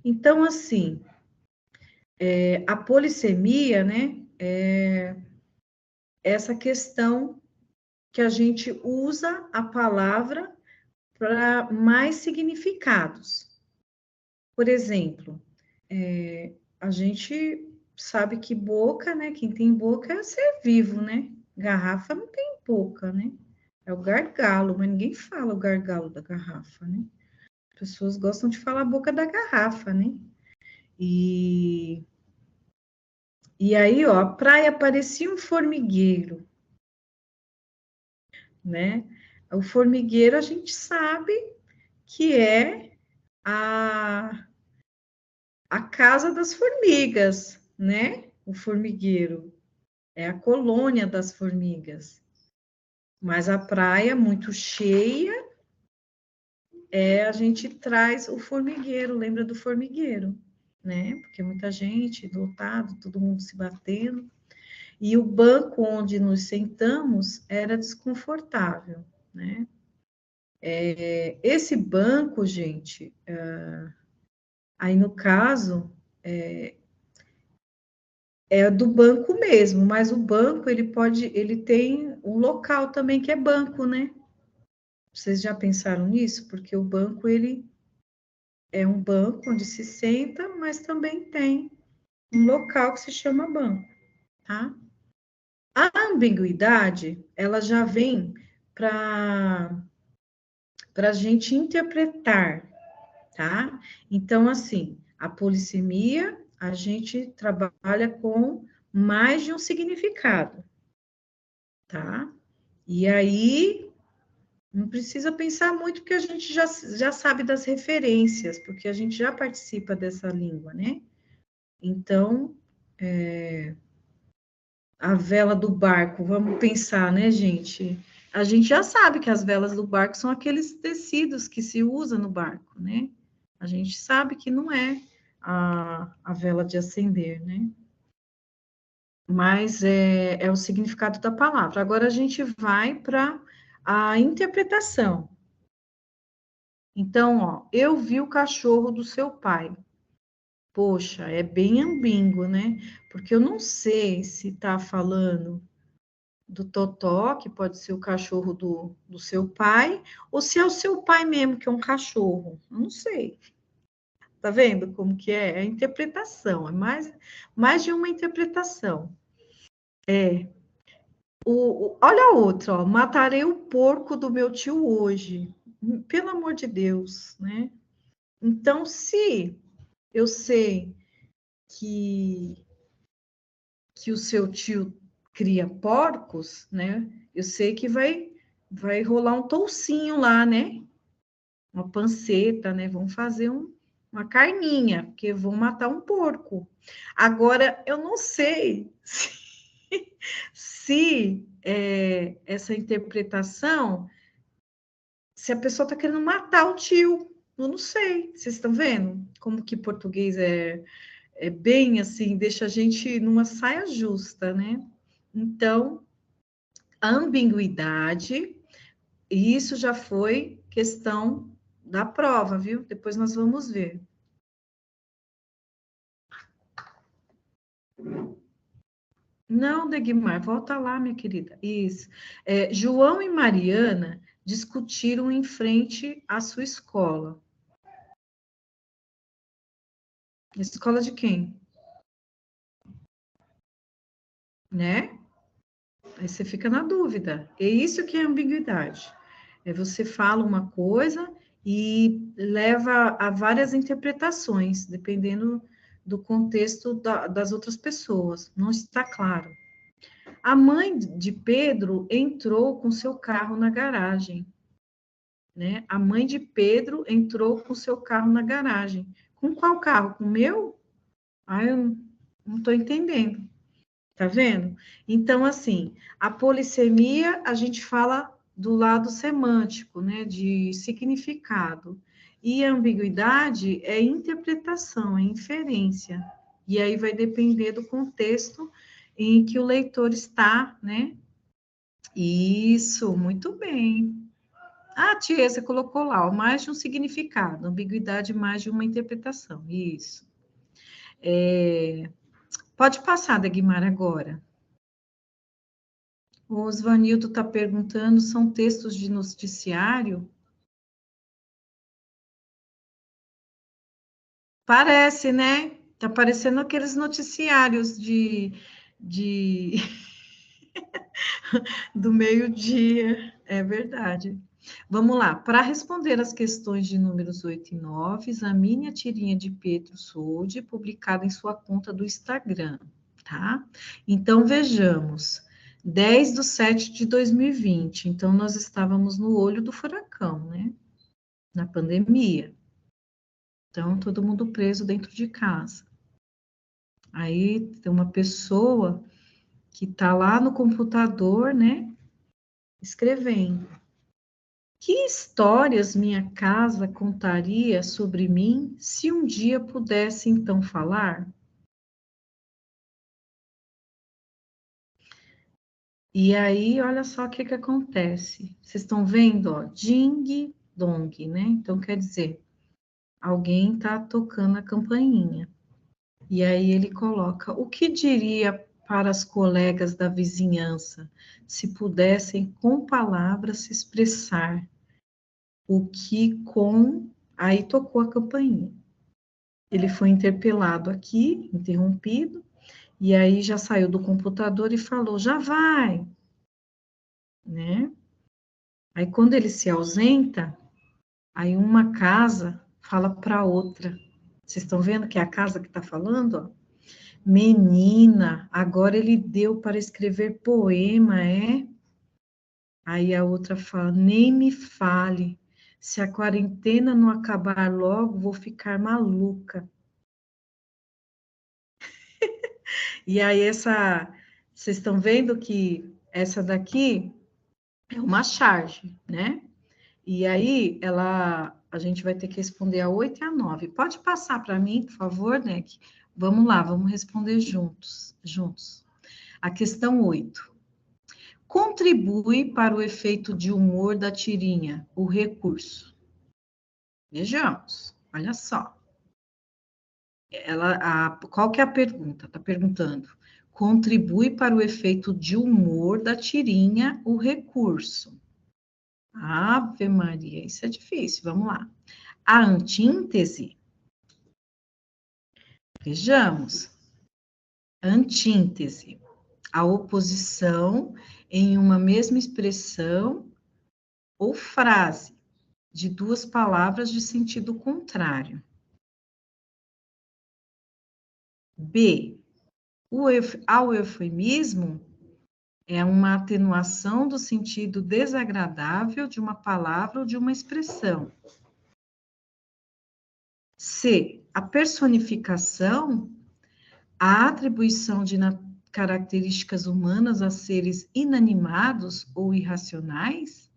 Então, assim, a polissemia, né, é essa questão que a gente usa a palavra para mais significados. Por exemplo, a gente sabe que boca, né, quem tem boca é ser vivo, né? Garrafa não tem boca, né? É o gargalo, mas ninguém fala o gargalo da garrafa, né? As pessoas gostam de falar a boca da garrafa, né? E aí, ó, a praia parecia um formigueiro, né? O formigueiro a gente sabe que é a casa das formigas, né? O formigueiro é a colônia das formigas. Mas a praia muito cheia, a gente traz o formigueiro, lembra do formigueiro, né? Porque muita gente, lotado, todo mundo se batendo. E o banco onde nos sentamos era desconfortável, né? Esse banco, gente, aí no caso, é do banco mesmo, mas o banco, ele tem um local também que é banco, né? Vocês já pensaram nisso? Porque o banco, ele é um banco onde se senta, mas também tem um local que se chama banco, tá? A ambiguidade, ela já vem para a gente interpretar, tá? Então, assim, a polissemia, a gente trabalha com mais de um significado, tá? E aí, não precisa pensar muito, porque a gente já sabe das referências, porque a gente já participa dessa língua, né? Então, a vela do barco, vamos pensar, né, gente? A gente já sabe que as velas do barco são aqueles tecidos que se usa no barco, né? A gente sabe que não é a vela de acender, né? Mas é o significado da palavra. Agora a gente vai para a interpretação. Então, ó, eu vi o cachorro do seu pai. Poxa, é bem ambíguo, né? Porque eu não sei se está falando do Totó, que pode ser o cachorro do seu pai, ou se é o seu pai mesmo, que é um cachorro. Eu não sei. Tá vendo como que é? É a interpretação, é mais de uma interpretação. Olha a outra, ó, matarei o porco do meu tio hoje. Pelo amor de Deus, né? Então, se eu sei que, que o seu tio cria porcos, né? Eu sei que vai rolar um toucinho lá, né? Uma panceta, né? Vão fazer uma carninha, porque vão matar um porco. Agora, eu não sei se essa interpretação, se a pessoa está querendo matar o tio. Eu não sei. Vocês estão vendo como que português é bem assim, deixa a gente numa saia justa, né? Então, a ambiguidade, e isso já foi questão da prova, viu? Depois nós vamos ver. Não, Degmar, volta lá, minha querida. Isso. João e Mariana discutiram em frente à sua escola. Escola de quem? Né? Aí você fica na dúvida. É isso que é ambiguidade. Você fala uma coisa e leva a várias interpretações, dependendo do contexto das outras pessoas. Não está claro. A mãe de Pedro entrou com seu carro na garagem, né? A mãe de Pedro entrou com seu carro na garagem. Com qual carro? Com o meu? Ah, eu não estou entendendo. Tá vendo? Então, assim, a polissemia, a gente fala do lado semântico, né, de significado. E a ambiguidade é interpretação, é inferência. E aí vai depender do contexto em que o leitor está, né? Isso, muito bem. Ah, tia, você colocou lá, ó, mais de um significado, ambiguidade, mais de uma interpretação. Isso. Pode passar, Dagmar, agora. O Osvanildo está perguntando, são textos de noticiário? Parece, né? Está parecendo aqueles noticiários de do meio-dia. É verdade. Vamos lá. Para responder as questões de números 8 e 9, examine a tirinha de Pedro Soldi, publicada em sua conta do Instagram, tá? Então, vejamos. 10/7/2020. Então, nós estávamos no olho do furacão, né? Na pandemia. Então, todo mundo preso dentro de casa. Aí tem uma pessoa que está lá no computador, né? Escrevendo. Que histórias minha casa contaria sobre mim se um dia pudesse então falar? E aí, olha só o que acontece. Vocês estão vendo, ó, ding dong, né? Então, quer dizer, alguém está tocando a campainha. E aí ele coloca: o que diria para as colegas da vizinhança se pudessem com palavras se expressar o que com Aí tocou a campainha. Ele foi interpelado aqui, interrompido, e aí já saiu do computador e falou, já vai, né? Aí quando ele se ausenta, aí uma casa fala para outra. Vocês estão vendo que é a casa que está falando? Ó? Menina, agora ele deu para escrever poema, é? Aí a outra fala, nem me fale, se a quarentena não acabar logo, vou ficar maluca. E aí vocês estão vendo que essa daqui é uma charge, né? E aí a gente vai ter que responder a 8 e a 9. Pode passar para mim, por favor, né? Vamos lá, vamos responder juntos. A questão 8. Contribui para o efeito de humor da tirinha, o recurso. Vejamos, olha só. Qual que é a pergunta? Está perguntando. Contribui para o efeito de humor da tirinha, o recurso. Ave Maria, isso é difícil, vamos lá. A antíntese. Vejamos. Antíntese. A oposição em uma mesma expressão ou frase de duas palavras de sentido contrário. B. Ao eufemismo é uma atenuação do sentido desagradável de uma palavra ou de uma expressão. C. A personificação, a atribuição de características humanas a seres inanimados ou irracionais.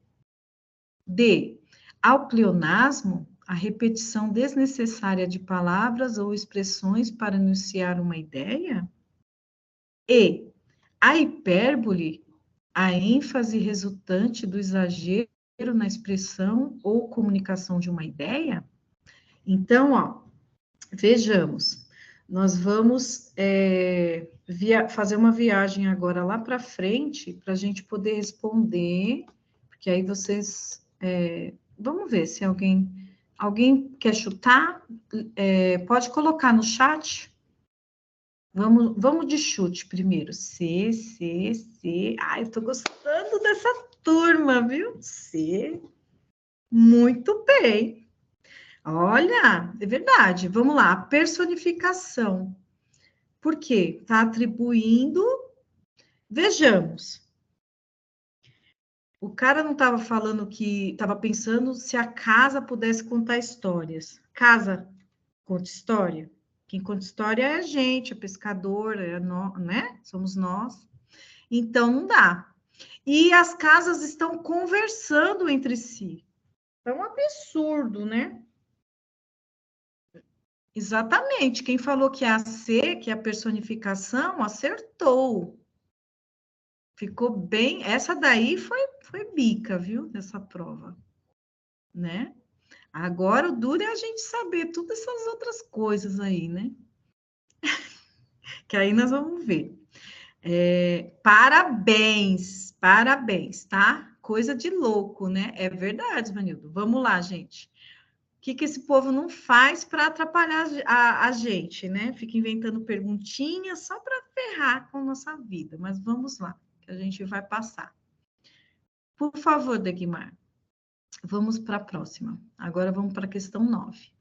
D. Ao pleonasmo, a repetição desnecessária de palavras ou expressões para enunciar uma ideia. E. A hipérbole, a ênfase resultante do exagero na expressão ou comunicação de uma ideia. Então, ó, vejamos, nós vamos fazer uma viagem agora lá para frente, para a gente poder responder, porque aí vocês, vamos ver se alguém quer chutar, pode colocar no chat. Vamos de chute primeiro. C. Ai, eu tô gostando dessa turma, viu? C. Muito bem. Olha, é verdade. Vamos lá. Personificação. Por quê? Está atribuindo. Vejamos. O cara não estava falando que. Estava pensando se a casa pudesse contar histórias. Casa conta história? Quem conta história é a gente, é pescador, né? Somos nós. Então, não dá. E as casas estão conversando entre si. É um absurdo, né? Exatamente. Quem falou que é a C, que é a personificação, acertou. Ficou bem. Essa daí foi bica, viu? Dessa prova, né? Agora o duro é a gente saber todas essas outras coisas aí, né? Que aí nós vamos ver. Parabéns, tá? Coisa de louco, né? É verdade, Vanildo. Vamos lá, gente. O que esse povo não faz para atrapalhar a gente, né? Fica inventando perguntinhas só para ferrar com a nossa vida. Mas vamos lá, que a gente vai passar. Por favor, Degmar, vamos para a próxima. Agora vamos para a questão 9.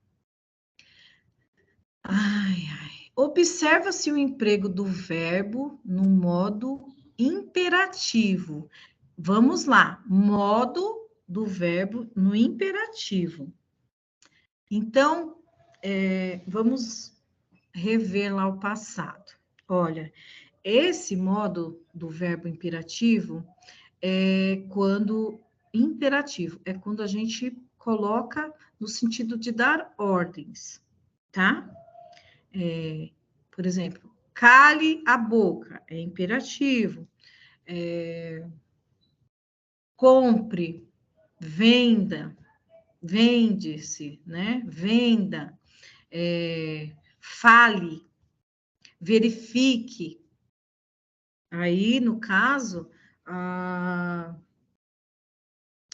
Observa-se o emprego do verbo no modo imperativo. Vamos lá, modo do verbo no imperativo. Então, vamos rever lá o passado. Olha, esse modo do verbo imperativo é quando imperativo, é quando a gente coloca no sentido de dar ordens, tá? Por exemplo, cale a boca, é imperativo. Compre, venda, vende-se, né? Venda, fale, verifique. Aí, no caso,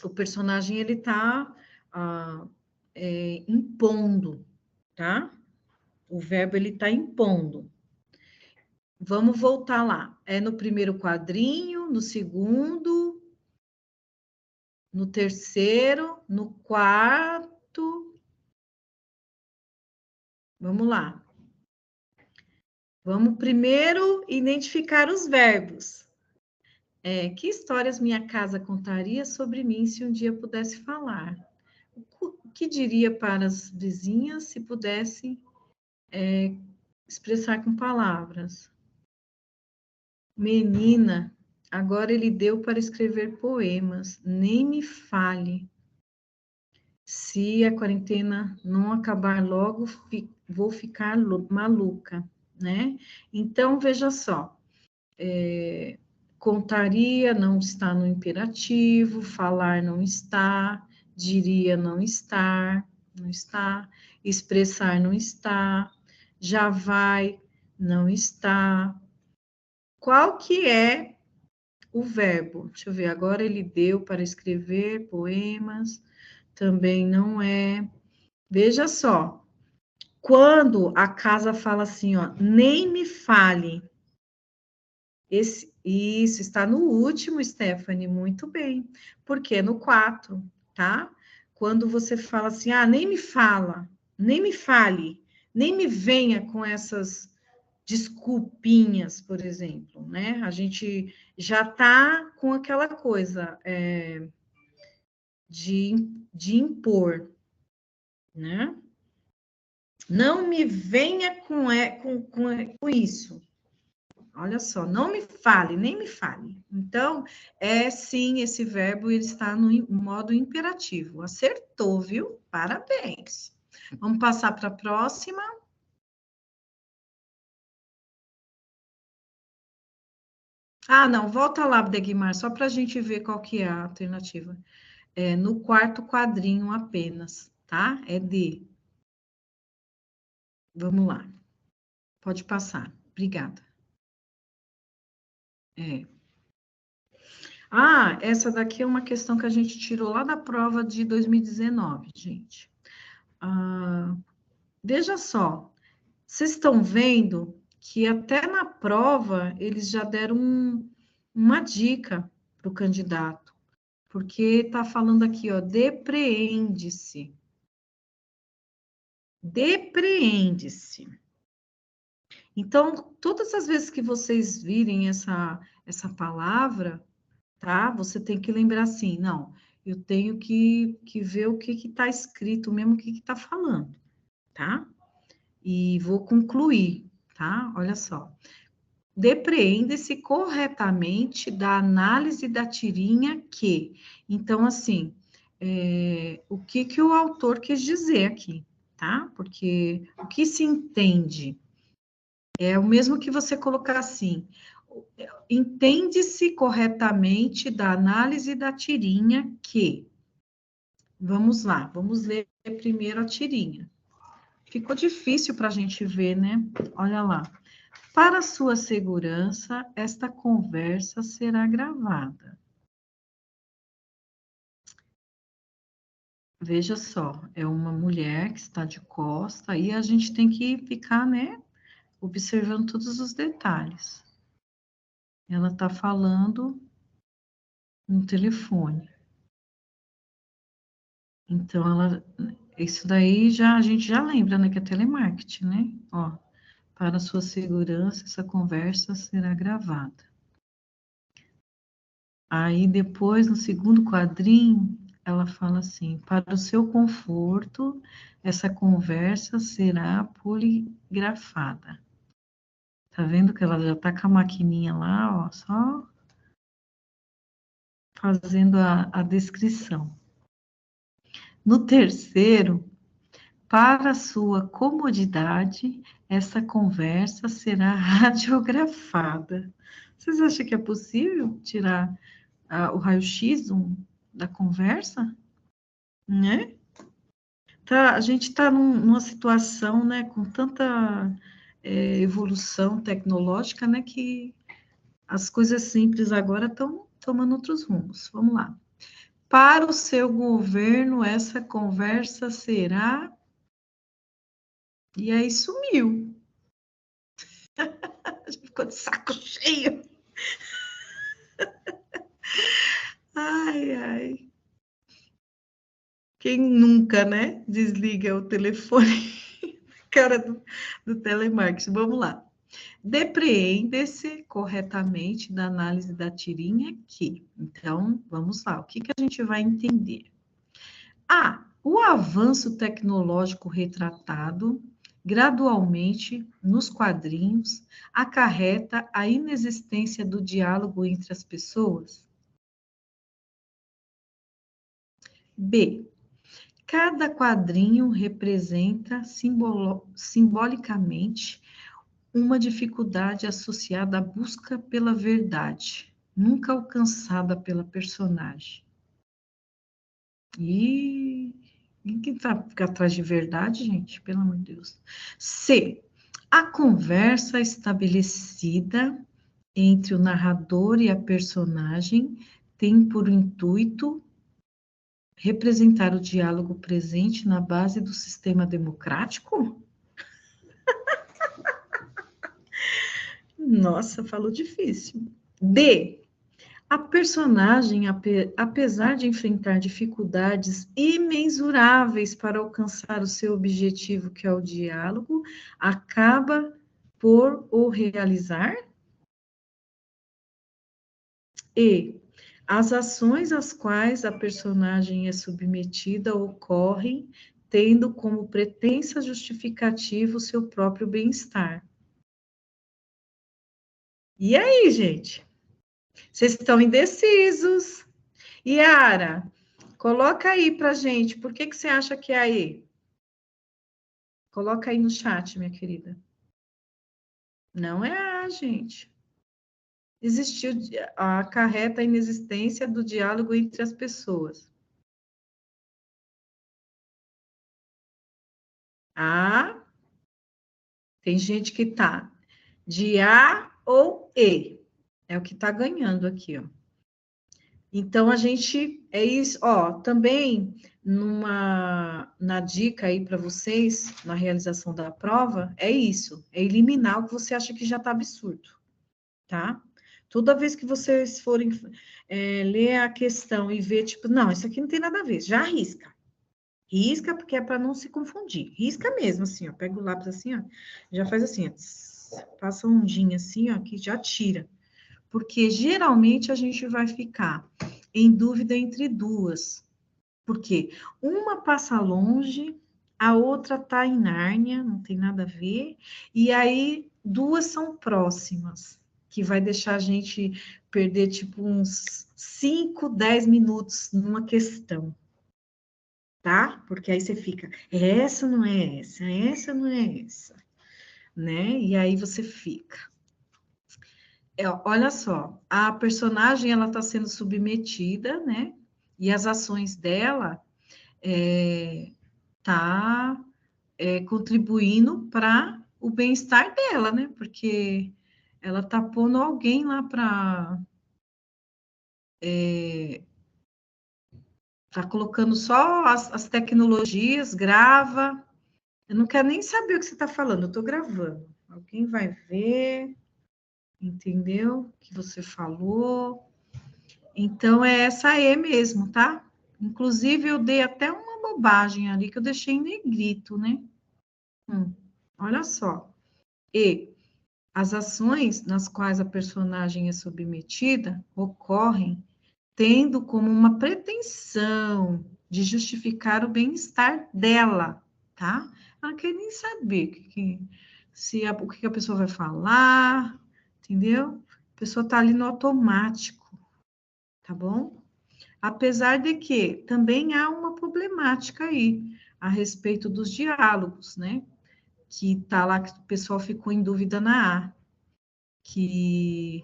o personagem ele está impondo, tá? O verbo, ele está impondo. Vamos voltar lá. É no primeiro quadrinho, no segundo, no terceiro, no quarto. Vamos lá. Vamos primeiro identificar os verbos. Que histórias minha casa contaria sobre mim se um dia pudesse falar? O que diria para as vizinhas se pudesse expressar com palavras? Menina, agora ele deu para escrever poemas, nem me fale. Se a quarentena não acabar logo, vou ficar maluca, né? Então, veja só, contaria não está no imperativo, falar não está, diria não está, expressar não está, já vai, não está. Qual que é o verbo? Deixa eu ver, agora ele deu para escrever poemas, também não é. Veja só, quando a casa fala assim, ó, nem me fale. Isso está no último, Stephanie, muito bem. Porque é no 4, tá? Quando você fala assim, nem me fala, nem me fale, nem me venha com essas desculpinhas, por exemplo, né? A gente já tá com aquela coisa de impor, né? Não me venha com isso. Olha só, não me fale, nem me fale. Então, sim, esse verbo ele está no modo imperativo. Acertou, viu? Parabéns. Vamos passar para a próxima. Não, volta lá, Degmar, só para a gente ver qual que é a alternativa. No quarto quadrinho apenas, tá? É D. Vamos lá. Pode passar. Obrigada. Essa daqui é uma questão que a gente tirou lá da prova de 2019, gente. Veja só, vocês estão vendo que até na prova eles já deram uma dica para o candidato, porque está falando aqui, ó, depreende-se. Depreende-se. Então, todas as vezes que vocês virem essa palavra, tá? Você tem que lembrar assim, não, eu tenho que ver o que está escrito mesmo, o que está falando, tá? E vou concluir, tá? Olha só. Depreende-se corretamente da análise da tirinha que. Então, assim, o que o autor quis dizer aqui, tá? Porque o que se entende é o mesmo que você colocar assim, entende-se corretamente da análise da tirinha que. Vamos lá, vamos ler primeiro a tirinha. Ficou difícil para a gente ver, né? Olha lá. Para sua segurança, esta conversa será gravada. Veja só, é uma mulher que está de costa, e a gente tem que ficar, né, observando todos os detalhes. Ela está falando no telefone. Então, isso daí a gente já lembra, né, que é telemarketing, né? Ó, para sua segurança, essa conversa será gravada. Aí, depois, no segundo quadrinho, ela fala assim, para o seu conforto, essa conversa será poligrafada. Tá vendo que ela já tá com a maquininha lá, ó, só fazendo a descrição. No terceiro, para sua comodidade, essa conversa será radiografada. Vocês acham que é possível tirar o raio-x da conversa? Né? A gente está numa situação, né, com tanta evolução tecnológica, né, que as coisas simples agora estão tomando outros rumos. Vamos lá. Para o seu governo, essa conversa será... E aí sumiu. Ficou de saco cheio. Ai, ai. Quem nunca, né? Desliga o telefone. Cara do telemarketing. Vamos lá. Depreende-se corretamente da análise da tirinha aqui. Então, vamos lá. O que a gente vai entender? O avanço tecnológico retratado gradualmente nos quadrinhos acarreta a inexistência do diálogo entre as pessoas? B. Cada quadrinho representa simbolicamente uma dificuldade associada à busca pela verdade, nunca alcançada pela personagem. E quem fica atrás de verdade, gente? Pelo amor de Deus. C. A conversa estabelecida entre o narrador e a personagem tem por intuito representar o diálogo presente na base do sistema democrático? Nossa, falou difícil. D. A personagem, apesar de enfrentar dificuldades imensuráveis para alcançar o seu objetivo, que é o diálogo, acaba por o realizar? E as ações às quais a personagem é submetida ocorrem tendo como pretensa justificativa o seu próprio bem-estar. E aí, gente? Vocês estão indecisos? Yara, coloca aí pra gente, por que você acha que é aí? Coloca aí no chat, minha querida. Não é A, gente. Existiu, acarreta a inexistência do diálogo entre as pessoas. A, tem gente que tá de A ou E. É o que tá ganhando aqui, ó. Então, a gente, é isso, ó, também na dica aí para vocês, na realização da prova, é isso, é eliminar o que você acha que já está absurdo, tá? Toda vez que vocês forem ler a questão e ver, tipo, não, isso aqui não tem nada a ver, já risca. Risca, porque é para não se confundir. Risca mesmo, assim, ó, pega o lápis assim, ó, já faz assim, ó, passa um ondinha assim, ó, que já tira. Porque geralmente a gente vai ficar em dúvida entre duas. Porque uma passa longe, a outra está em Nárnia, não tem nada a ver, e aí duas são próximas, que vai deixar a gente perder tipo uns 5, 10 minutos numa questão, tá? Porque aí você fica, essa não é essa não é essa, né? E aí você fica. Olha só, a personagem ela está sendo submetida, né? E as ações dela tá contribuindo para o bem-estar dela, né? Porque ela tá pondo alguém lá para tá colocando só as tecnologias, grava. Eu não quero nem saber o que você está falando, eu estou gravando. Alguém vai ver, entendeu? O que você falou. Então, é essa E mesmo, tá? Inclusive, eu dei até uma bobagem ali, que eu deixei em negrito, né? Olha só. E as ações nas quais a personagem é submetida ocorrem tendo como uma pretensão de justificar o bem-estar dela, tá? Ela não quer nem saber o que a pessoa vai falar, entendeu? A pessoa está ali no automático, tá bom? Apesar de que também há uma problemática aí a respeito dos diálogos, né? Que tá lá que o pessoal ficou em dúvida na A, que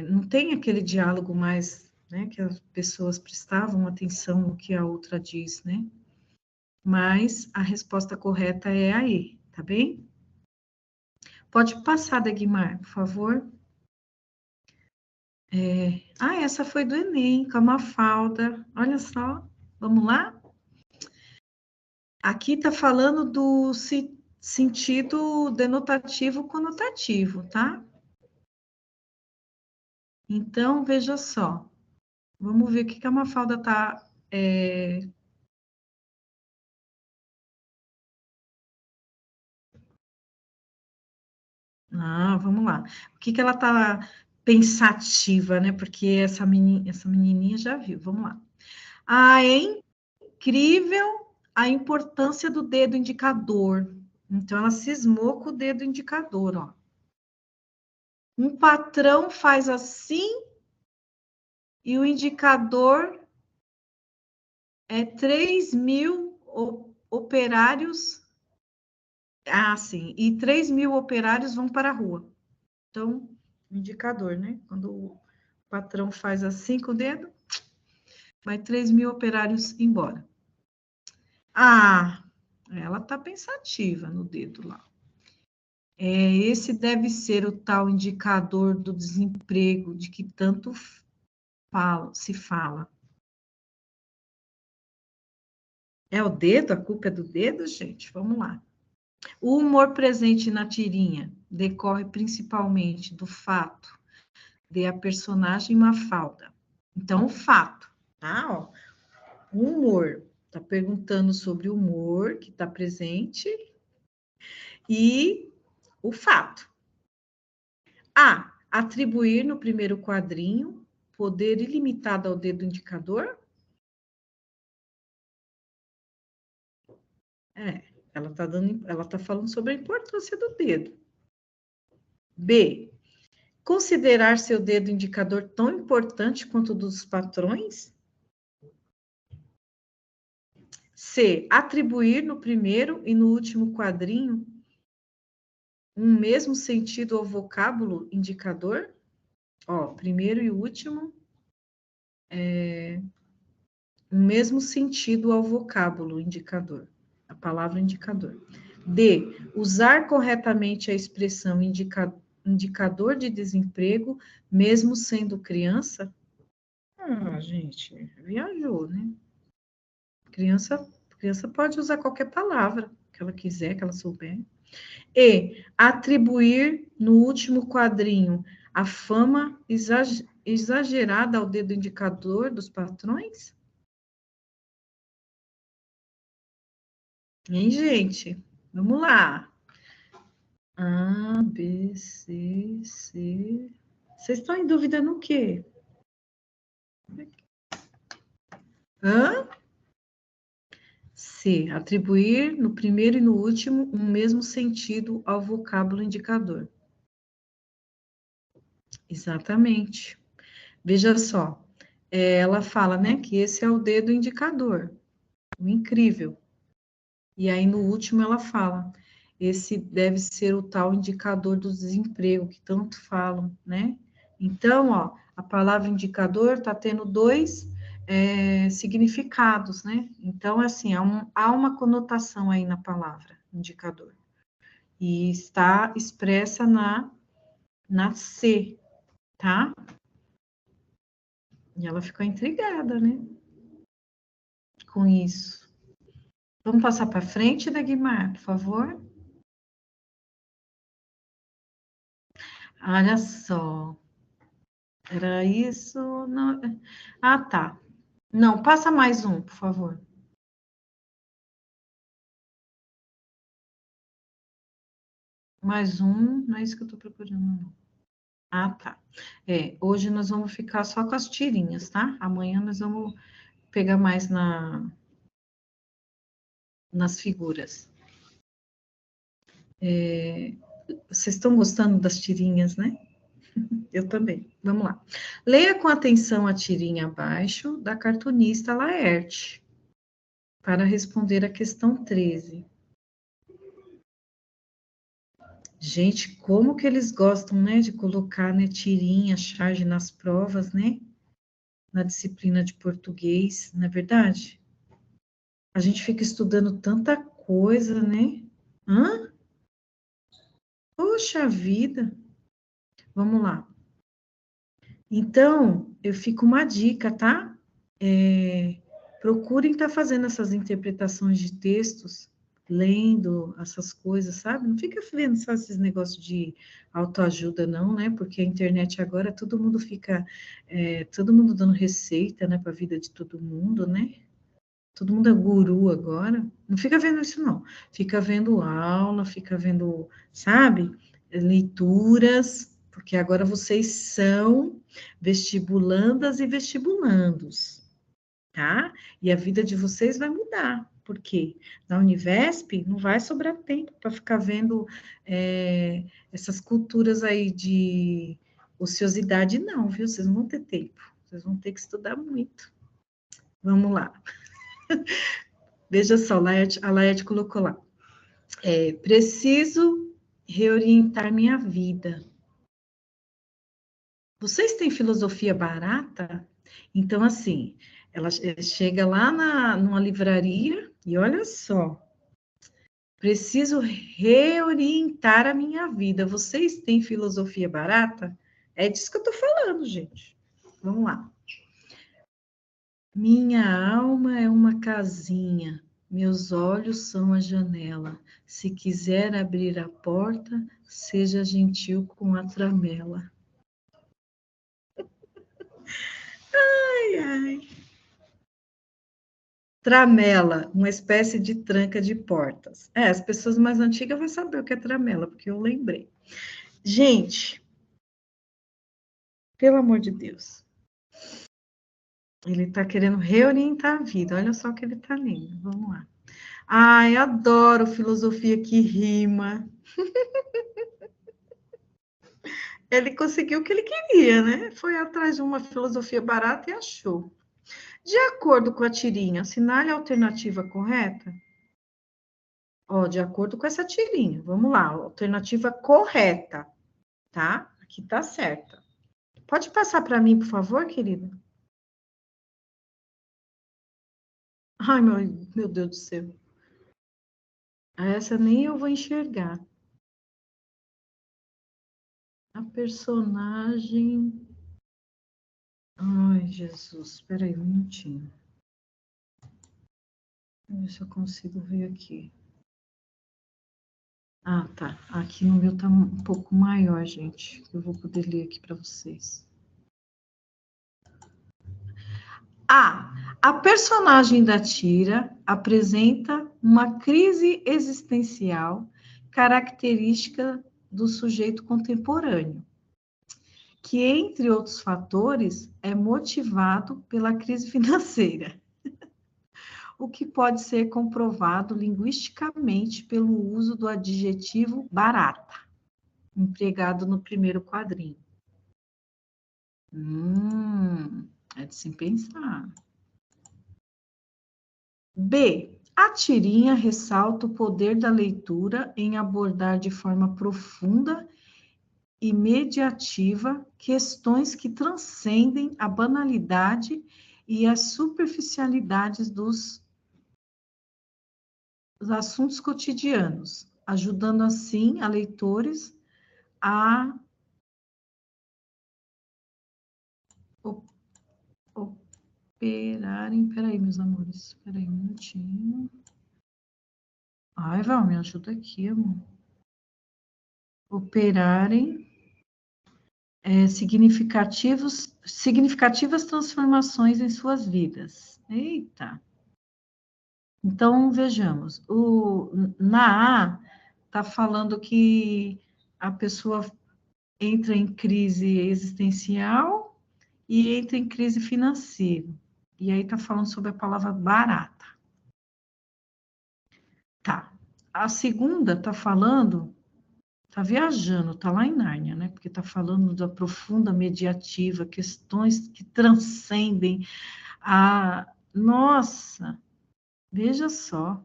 não tem aquele diálogo mais, né? Que as pessoas prestavam atenção no que a outra diz, né? Mas a resposta correta é a E, tá bem? Pode passar, Dagmar, por favor. Essa foi do Enem, com a Mafalda. Olha só, vamos lá? Aqui está falando do sentido denotativo conotativo, tá? Então, veja só. Vamos ver o que a Mafalda está... vamos lá. O que ela está pensativa, né? Porque essa menininha já viu. Vamos lá. É incrível a importância do dedo indicador. Então, ela cismou com o dedo indicador, ó. Um patrão faz assim e o indicador é 3.000 operários. Sim. E 3.000 operários vão para a rua. Então, indicador, né? Quando o patrão faz assim com o dedo, vai 3.000 operários embora. Ela está pensativa no dedo lá. Esse deve ser o tal indicador do desemprego de que tanto se fala. É o dedo? A culpa é do dedo, gente? Vamos lá. O humor presente na tirinha decorre principalmente do fato de a personagem Mafalda. Então, o fato, tá? Ó, o humor. Está perguntando sobre o humor que está presente e o fato. Atribuir no primeiro quadrinho poder ilimitado ao dedo indicador. Ela tá falando sobre a importância do dedo. B. Considerar seu dedo indicador tão importante quanto o dos patrões. C. Atribuir no primeiro e no último quadrinho um mesmo sentido ao vocábulo indicador. Primeiro e último, um mesmo sentido ao vocábulo indicador, a palavra indicador. D. Usar corretamente a expressão indicador de desemprego, mesmo sendo criança. Gente, viajou, né? Criança pode usar qualquer palavra que ela quiser, que ela souber. E. Atribuir no último quadrinho a fama exagerada ao dedo indicador dos patrões? Hein, gente? Vamos lá. A, B, C, C. Vocês estão em dúvida no quê? C. Atribuir no primeiro e no último um mesmo sentido ao vocábulo indicador. Exatamente. Veja só. Ela fala, né, que esse é o dedo indicador. O incrível. E aí, no último, ela fala, esse deve ser o tal indicador do desemprego, que tanto falam, né? Então, a palavra indicador está tendo dois significados, né? Então, assim, há uma conotação aí na palavra indicador. E está expressa na C, tá? E ela ficou intrigada, né? Com isso. Vamos passar para frente, Dagmar, por favor? Olha só. Era isso? Não. Tá. Não, passa mais um, por favor. Mais um, não é isso que eu estou procurando, não. Tá. Hoje nós vamos ficar só com as tirinhas, tá? Amanhã nós vamos pegar mais nas figuras. Vocês estão gostando das tirinhas, né? Eu também. Vamos lá. Leia com atenção a tirinha abaixo da cartunista Laerte, para responder a questão 13. Gente, como que eles gostam, né, de colocar, né, tirinha, charge nas provas, né? Na disciplina de português, não é verdade? A gente fica estudando tanta coisa, né? Poxa vida! Vamos lá. Então, eu fico uma dica, tá? Procurem estar fazendo essas interpretações de textos, lendo essas coisas, sabe? Não fica vendo só esses negócios de autoajuda, não, né? Porque a internet agora, todo mundo fica, todo mundo dando receita, né, para a vida de todo mundo, né? Todo mundo é guru agora. Não fica vendo isso, não. Fica vendo aula, fica vendo, sabe? Leituras, porque agora vocês são vestibulandas e vestibulandos, tá? E a vida de vocês vai mudar. Por quê? Na Univesp não vai sobrar tempo para ficar vendo essas culturas aí de ociosidade, não, viu? Vocês não vão ter tempo. Vocês vão ter que estudar muito. Vamos lá. Veja só, a Laerte colocou lá. Preciso reorientar minha vida. Vocês têm filosofia barata? Então, assim, ela chega lá numa livraria e olha só. Preciso reorientar a minha vida. Vocês têm filosofia barata? É disso que eu estou falando, gente. Vamos lá. Minha alma é uma casinha, meus olhos são a janela. Se quiser abrir a porta, seja gentil com a tramela. Ai, ai. Tramela, uma espécie de tranca de portas. As pessoas mais antigas vão saber o que é tramela, porque eu lembrei. Gente, pelo amor de Deus. Ele está querendo reorientar a vida. Olha só o que ele está lendo. Vamos lá. Ai, adoro filosofia que rima. Ele conseguiu o que ele queria, né? Foi atrás de uma filosofia barata e achou. De acordo com a tirinha, assinale a alternativa correta. Ó, de acordo com essa tirinha. Vamos lá, alternativa correta, tá? Aqui tá certa. Pode passar para mim, por favor, querida? Ai, meu Deus do céu. Essa nem eu vou enxergar. A personagem... Ai, Jesus, espera aí um minutinho. Deixa eu ver se eu consigo ver aqui. Ah, tá. Aqui no meu tá um pouco maior, gente. Eu vou poder ler aqui para vocês. A personagem da tira apresenta uma crise existencial característica do sujeito contemporâneo, que, entre outros fatores, é motivado pela crise financeira, o que pode ser comprovado linguisticamente pelo uso do adjetivo barata, empregado no primeiro quadrinho. É de se pensar. B. A tirinha ressalta o poder da leitura em abordar de forma profunda e mediativa questões que transcendem a banalidade e as superficialidades dos assuntos cotidianos, ajudando assim a leitores a operarem... Peraí, meus amores, peraí um minutinho. Ai, Val, me ajuda aqui, amor. Operarem significativas transformações em suas vidas. Eita! Então, vejamos. Na A, está falando que a pessoa entra em crise existencial e entra em crise financeira. E aí está falando sobre a palavra barata. Tá. A segunda está falando... Está viajando, está lá em Nárnia, né? Porque está falando da profunda mediativa, questões que transcendem a... Nossa, veja só,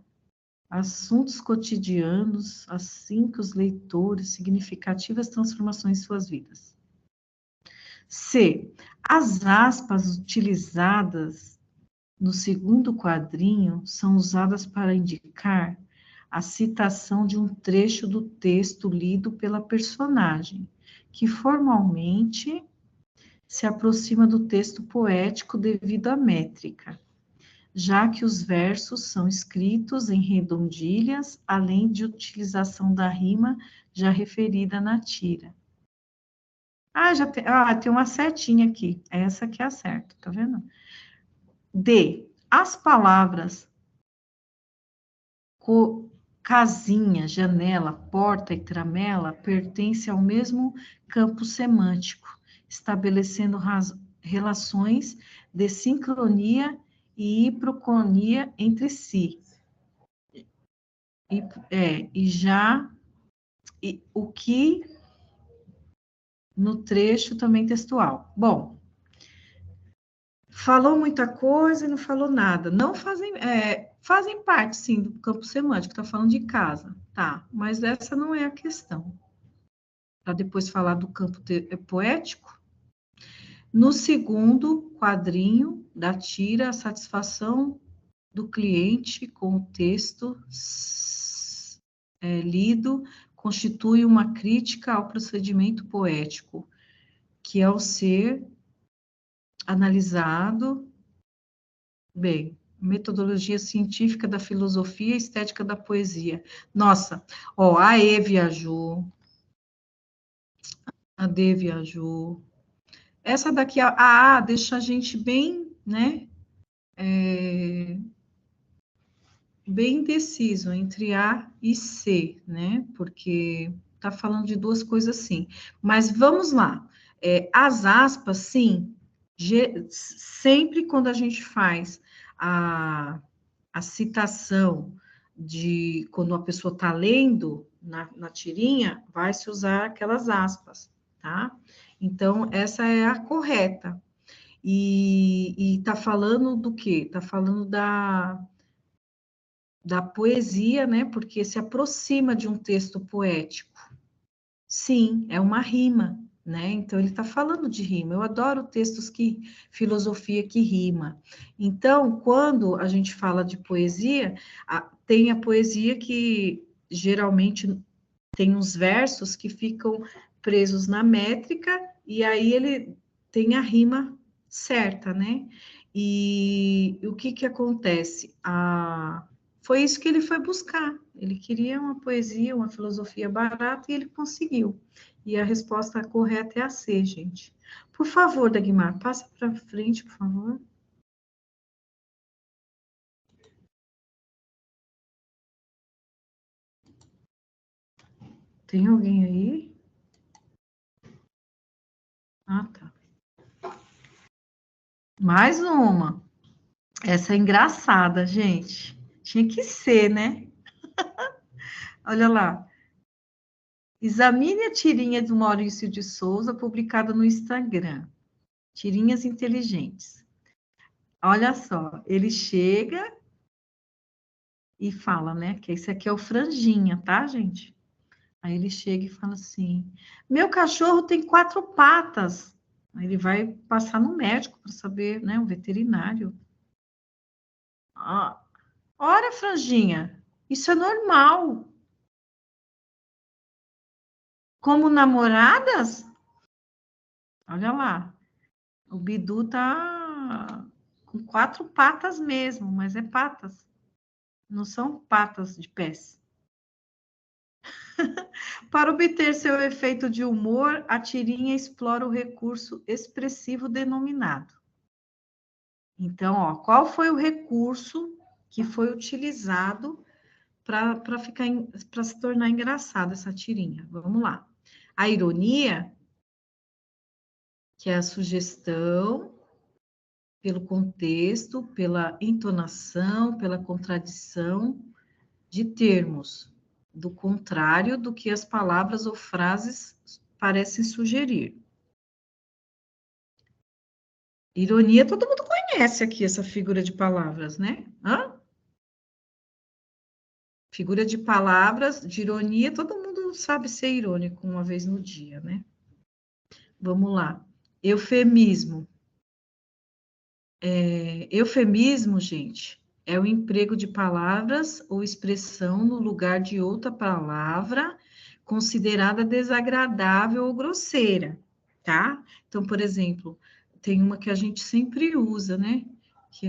assuntos cotidianos, assim que os leitores, significativas transformações em suas vidas. C. As aspas utilizadas no segundo quadrinho são usadas para indicar a citação de um trecho do texto lido pela personagem, que formalmente se aproxima do texto poético devido à métrica, já que os versos são escritos em redondilhas, além de utilização da rima já referida na tira. Tem uma setinha aqui. Essa que é a certa, tá vendo? D. As palavras casinha, janela, porta e tramela pertencem ao mesmo campo semântico, estabelecendo relações de sincronia e hiproconia entre si. O que no trecho também textual. Bom, falou muita coisa e não falou nada. Não fazem parte, sim, do campo semântico, está falando de casa, tá? Mas essa não é a questão. Para depois falar do campo poético. No segundo quadrinho da tira, a satisfação do cliente com o texto lido constitui uma crítica ao procedimento poético, que ao ser analisado, metodologia científica da filosofia e estética da poesia. Nossa, a E viajou, a D viajou. Essa daqui, a A, deixa a gente bem, né, bem indeciso entre A e C, né, porque tá falando de duas coisas assim. Mas vamos lá. As aspas, sim, sempre quando a gente faz a citação de quando a pessoa está lendo na tirinha, vai se usar aquelas aspas, tá? Então, essa é a correta. E está falando do quê? Está falando da poesia, né? Porque se aproxima de um texto poético. Sim, é uma rima, né? Então, ele está falando de rima. Eu adoro textos filosofia que rima. Então, quando a gente fala de poesia, tem a poesia que geralmente tem uns versos que ficam presos na métrica, e aí ele tem a rima certa, né? E o que acontece? Foi isso que ele foi buscar. Ele queria uma poesia, uma filosofia barata, e ele conseguiu. E a resposta correta é a C, gente. Por favor, Dagmar, passa para frente, por favor. Tem alguém aí? Ah, tá. Mais uma. Essa é engraçada, gente. Tinha que ser, né? Olha lá. Examine a tirinha do Maurício de Souza, publicada no Instagram. Tirinhas inteligentes. Olha só, ele chega e fala, né? Que esse aqui é o franjinha, tá, gente? Aí ele chega e fala assim: meu cachorro tem 4 patas. Aí ele vai passar no médico para saber, né? Um veterinário. Ora, franjinha, isso é normal. Como namoradas? Olha lá, o Bidu tá com 4 patas mesmo, mas é patas. Não são patas de pés. Para obter seu efeito de humor, a tirinha explora o recurso expressivo denominado. Então, qual foi o recurso que foi utilizado para se tornar engraçada essa tirinha? Vamos lá. A ironia, que é a sugestão pelo contexto, pela entonação, pela contradição de termos, do contrário do que as palavras ou frases parecem sugerir. Ironia, todo mundo conhece aqui essa figura de palavras, né? Figura de palavras, de ironia, todo mundo sabe ser irônico uma vez no dia, né? Vamos lá. Eufemismo. Eufemismo, gente, é o emprego de palavras ou expressão no lugar de outra palavra considerada desagradável ou grosseira. tá? Então, por exemplo, tem uma que a gente sempre usa, né? Que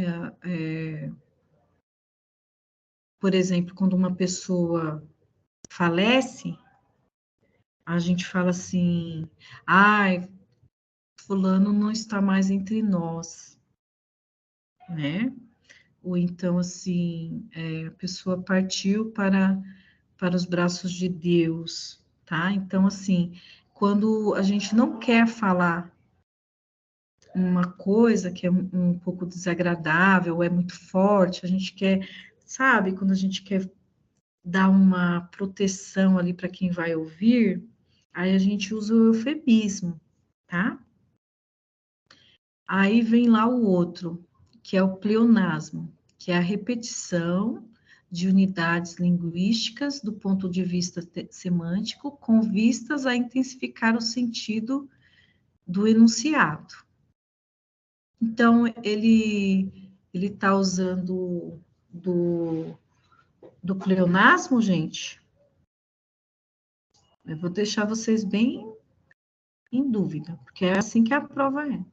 por exemplo, quando uma pessoa falece, a gente fala assim, ai, fulano não está mais entre nós, né? Ou então, assim, a pessoa partiu para os braços de Deus, tá? Então, assim, quando a gente não quer falar uma coisa que é um pouco desagradável, é muito forte, a gente quer, sabe, quando a gente quer dar uma proteção ali para quem vai ouvir, aí a gente usa o eufemismo, tá? Aí vem lá o outro, que é o pleonasmo, que é a repetição de unidades linguísticas do ponto de vista semântico, com vistas a intensificar o sentido do enunciado. Então, ele está usando do pleonasmo, gente. Eu vou deixar vocês bem em dúvida, porque é assim que a prova é.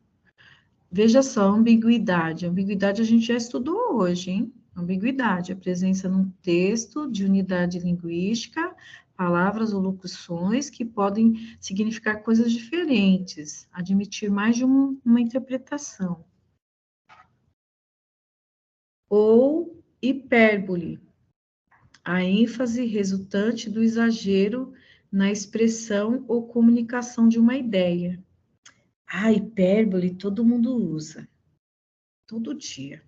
Veja só, ambiguidade. Ambiguidade a gente já estudou hoje, hein? Ambiguidade, a presença num texto de unidade linguística, palavras ou locuções que podem significar coisas diferentes, admitir mais de uma interpretação. Ou hipérbole, a ênfase resultante do exagero na expressão ou comunicação de uma ideia. A hipérbole todo mundo usa, todo dia.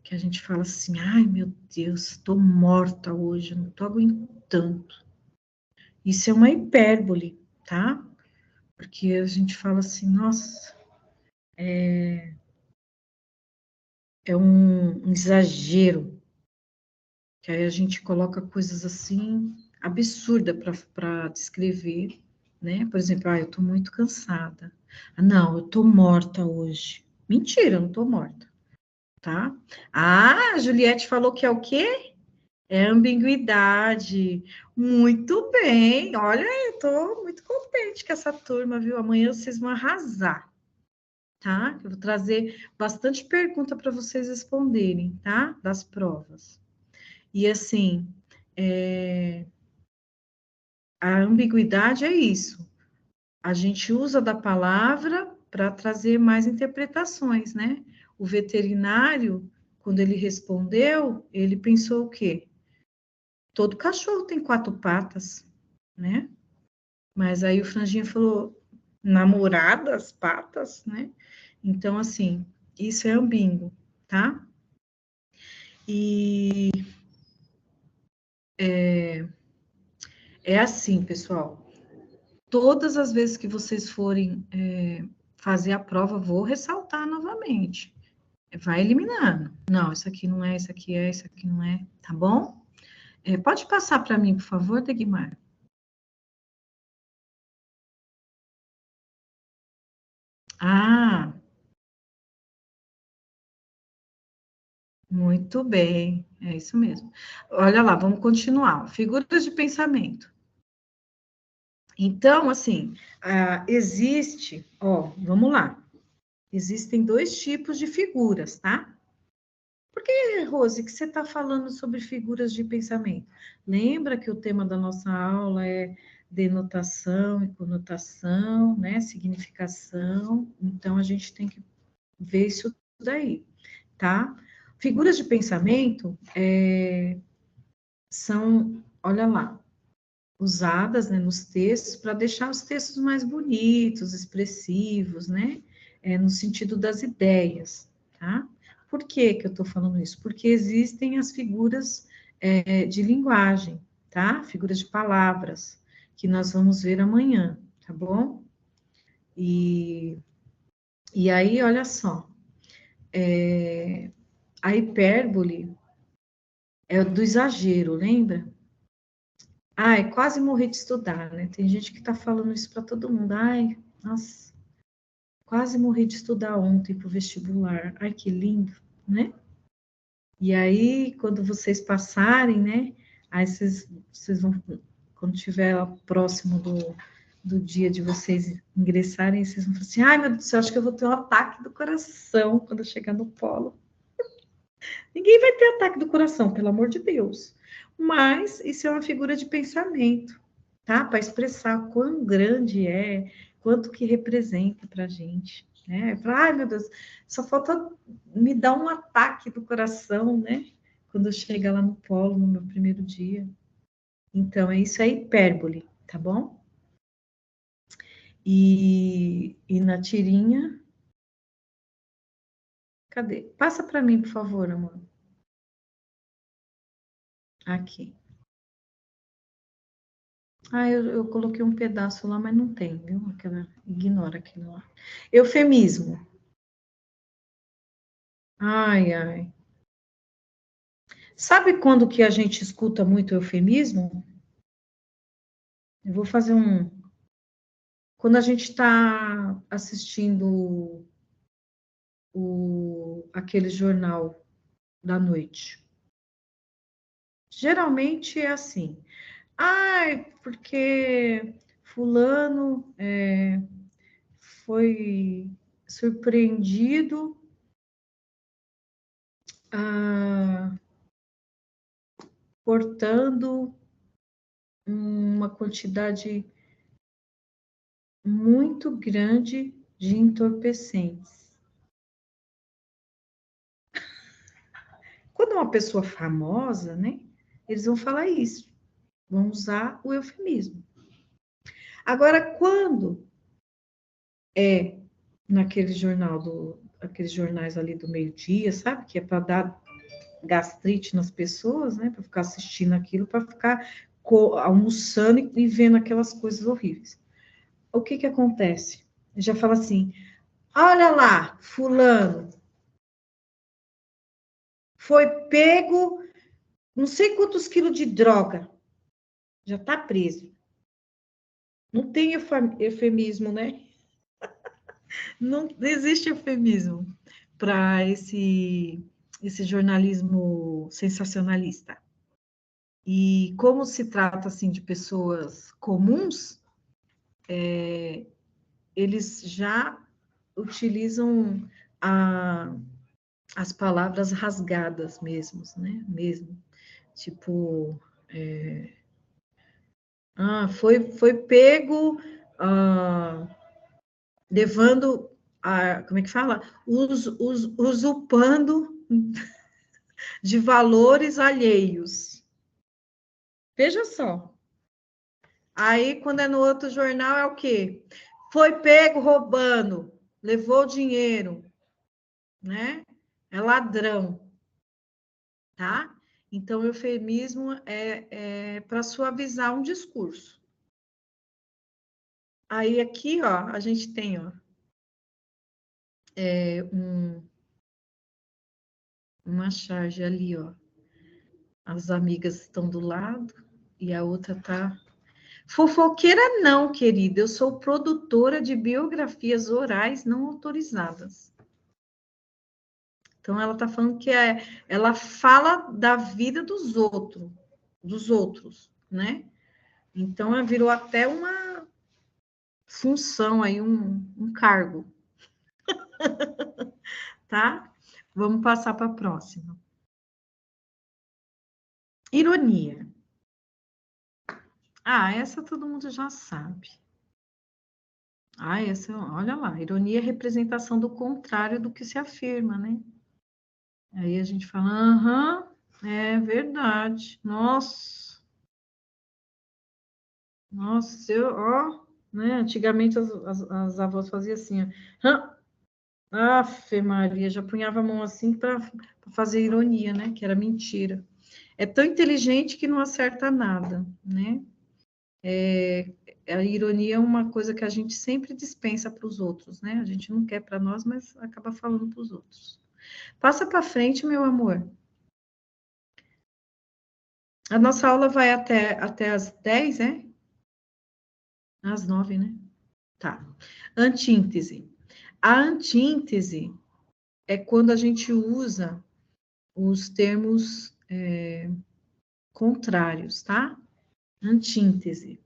Que a gente fala assim, ai meu Deus, estou morta hoje, não estou aguentando. Isso é uma hipérbole, tá? Porque a gente fala assim, nossa, é um exagero, que aí a gente coloca coisas assim, absurdas para descrever, né? Por exemplo, eu estou muito cansada. Ah, não, eu estou morta hoje. Mentira, eu não estou morta, tá? Ah, a Juliette falou que é o quê? É ambiguidade. Muito bem. Olha, eu estou muito contente com essa turma, viu? Amanhã vocês vão arrasar, tá? Eu vou trazer bastante pergunta para vocês responderem, tá? Das provas. E assim, a ambiguidade é isso. A gente usa da palavra para trazer mais interpretações, né? O veterinário, quando ele respondeu, ele pensou o quê? Todo cachorro tem 4 patas, né? Mas aí o Franjinha falou, namoradas, patas, né? Então, assim, isso é ambíguo, tá? E é assim, pessoal. Todas as vezes que vocês forem fazer a prova, vou ressaltar novamente. Vai eliminando. Não, isso aqui não é, isso aqui é, isso aqui não é, tá bom? Pode passar para mim, por favor, Degmar. Ah, muito bem, é isso mesmo. Olha lá, vamos continuar. Figuras de pensamento. Então, assim, existe, vamos lá. Existem 2 tipos de figuras, tá? Por que, Rose, que você está falando sobre figuras de pensamento? Lembra que o tema da nossa aula é denotação e conotação, né? Significação. Então, a gente tem que ver isso daí, tá? Figuras de pensamento são, olha lá, usadas, né, nos textos para deixar os textos mais bonitos, expressivos, né? No sentido das ideias, tá? Por que que eu estou falando isso? Porque existem as figuras de linguagem, tá? Figuras de palavras, que nós vamos ver amanhã, tá bom? E aí, olha só, a hipérbole é do exagero, lembra? Ai, quase morri de estudar, né? Tem gente que tá falando isso para todo mundo. Ai, nossa, quase morri de estudar ontem para o vestibular. Ai, que lindo, né? E aí, quando vocês passarem, né? Aí vocês vão, quando estiver próximo do dia de vocês ingressarem, e vocês vão falar assim, ai, meu Deus do céu, acho que eu vou ter um ataque do coração quando eu chegar no polo. Ninguém vai ter ataque do coração, pelo amor de Deus. Mas isso é uma figura de pensamento, tá? Para expressar quão grande é, quanto que representa para a gente, né? Ai, meu Deus, só falta me dar um ataque do coração, né? Quando eu chegar lá no polo, no meu primeiro dia. Então, isso é hipérbole, tá bom? E na tirinha... Cadê? Passa para mim, por favor, amor. Aqui. Ah, eu coloquei um pedaço lá, mas não tem, viu? Ignora aquilo lá. Eufemismo. Ai, ai. Sabe quando que a gente escuta muito eufemismo? Eu vou fazer um... Quando a gente está assistindo aquele jornal da noite. Geralmente é assim. Ai, porque fulano foi surpreendido portando uma quantidade muito grande de entorpecentes. Quando é uma pessoa famosa, né, eles vão falar isso, vão usar o eufemismo. Agora, quando é naquele jornal, aqueles jornais ali do meio-dia, sabe, que é para dar gastrite nas pessoas, né, para ficar assistindo aquilo, para ficar almoçando e vendo aquelas coisas horríveis. O que que acontece? Já fala assim, olha lá, fulano, foi pego não sei quantos quilos de droga, já está preso. Não tem eufemismo, né? Não existe eufemismo para esse jornalismo sensacionalista. E como se trata assim de pessoas comuns, eles já utilizam as palavras rasgadas mesmo, né? Mesmo. Tipo, foi pego levando, como é que fala? Usurpando de valores alheios. Veja só. Aí, quando é no outro jornal, é o quê? Foi pego roubando, levou dinheiro, né? É ladrão, tá? Então, o eufemismo é para suavizar um discurso. Aí, aqui, ó, a gente tem, ó, uma charge ali, ó. As amigas estão do lado e a outra tá... Fofoqueira não, querida. Eu sou produtora de biografias orais não autorizadas. Então, ela está falando que ela fala da vida dos outros, né? Então, ela virou até uma função aí, um cargo. Tá? Vamos passar para a próxima. Ironia. Essa todo mundo já sabe. Essa, olha lá, ironia é representação do contrário do que se afirma, né? Aí a gente fala, aham, é verdade. Nossa, ó, né? Antigamente as avós faziam assim, ó. Afe Maria, já punhava a mão assim para fazer ironia, né? Que era mentira. É tão inteligente que não acerta nada, né? A ironia é uma coisa que a gente sempre dispensa para os outros, né? A gente não quer para nós, mas acaba falando para os outros. Passa para frente, meu amor. A nossa aula vai até as 10, é? Às 9, né? Tá. Antíntese. A antíntese é quando a gente usa os termos contrários, tá? Antíntese.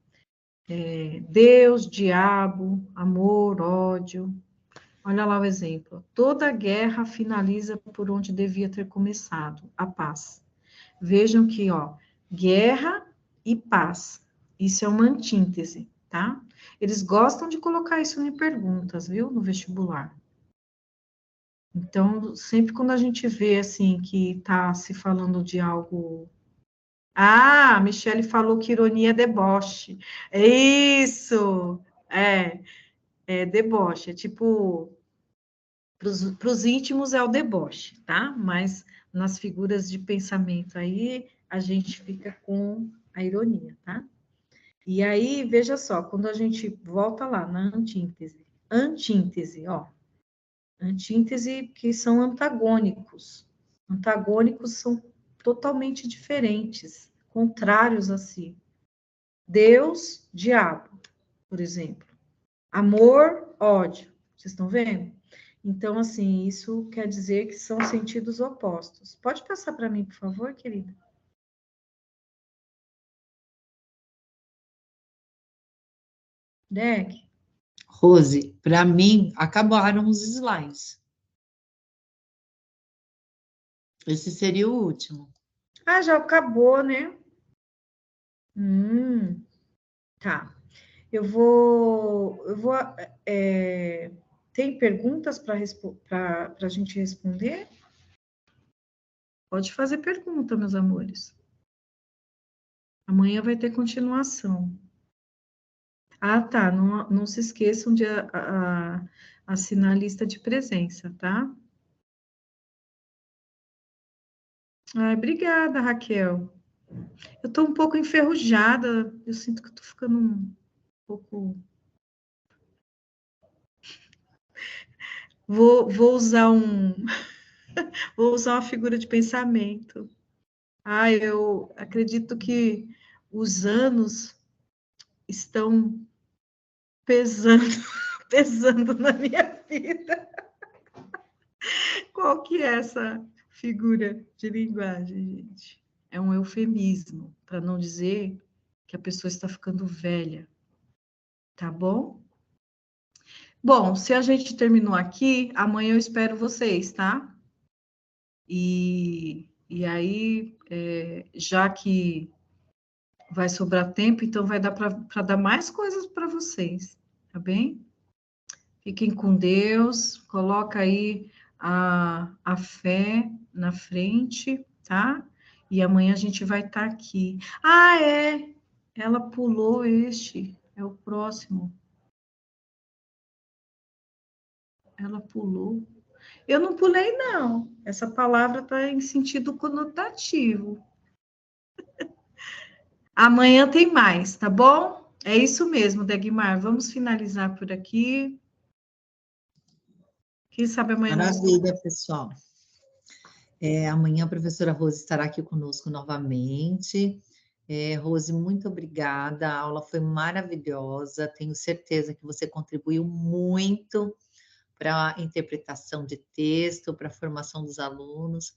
Deus, diabo, amor, ódio. Olha lá o exemplo. Toda guerra finaliza por onde devia ter começado, a paz. Vejam que, ó, guerra e paz. Isso é uma antítese, tá? Eles gostam de colocar isso em perguntas, viu? No vestibular. Então, sempre quando a gente vê, assim, que tá se falando de algo... Ah, a Michele falou que ironia é deboche. É isso! É deboche. É tipo... Para os íntimos é o deboche, tá? Mas nas figuras de pensamento aí, a gente fica com a ironia, tá? E aí, veja só, quando a gente volta lá na antítese, ó, antítese que são antagônicos. Antagônicos são totalmente diferentes, contrários a si. Deus, diabo, por exemplo. Amor, ódio. Vocês estão vendo? Então, assim, isso quer dizer que são sentidos opostos. Pode passar para mim, por favor, querida? Deg? Rose, para mim, acabaram os slides. Esse seria o último. Ah, já acabou, né? Tá. Tem perguntas para a gente responder? Pode fazer pergunta, meus amores. Amanhã vai ter continuação. Ah, tá. Não se esqueçam de assinar a lista de presença, tá? Ai, obrigada, Raquel. Eu tô um pouco enferrujada. Eu sinto que eu tô ficando um pouco. Vou usar vou usar uma figura de pensamento. Ah, eu acredito que os anos estão pesando, pesando na minha vida. Qual que é essa figura de linguagem, gente? É um eufemismo, para não dizer que a pessoa está ficando velha, tá bom? Bom, se a gente terminou aqui, amanhã eu espero vocês, tá? E aí, já que vai sobrar tempo, então vai dar para dar mais coisas para vocês, tá bem? Fiquem com Deus, coloca aí a fé na frente, tá? E amanhã a gente vai estar aqui. Ah, ela pulou é o próximo. Ela pulou. Eu não pulei, não. Essa palavra está em sentido conotativo. Amanhã tem mais, tá bom? É isso mesmo, Degmar. Vamos finalizar por aqui. Quem sabe amanhã nós... Maravilha, pessoal. Amanhã a professora Rose estará aqui conosco novamente. Rose, muito obrigada. A aula foi maravilhosa. Tenho certeza que você contribuiu muito para a interpretação de texto, para a formação dos alunos.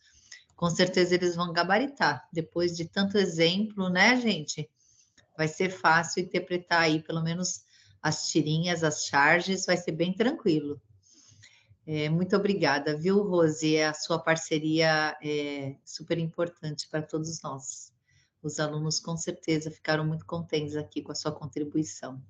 Com certeza eles vão gabaritar. Depois de tanto exemplo, né, gente? Vai ser fácil interpretar aí, pelo menos as tirinhas, as charges, vai ser bem tranquilo. Muito obrigada, viu, Rose? A sua parceria é super importante para todos nós. Os alunos, com certeza, ficaram muito contentes aqui com a sua contribuição.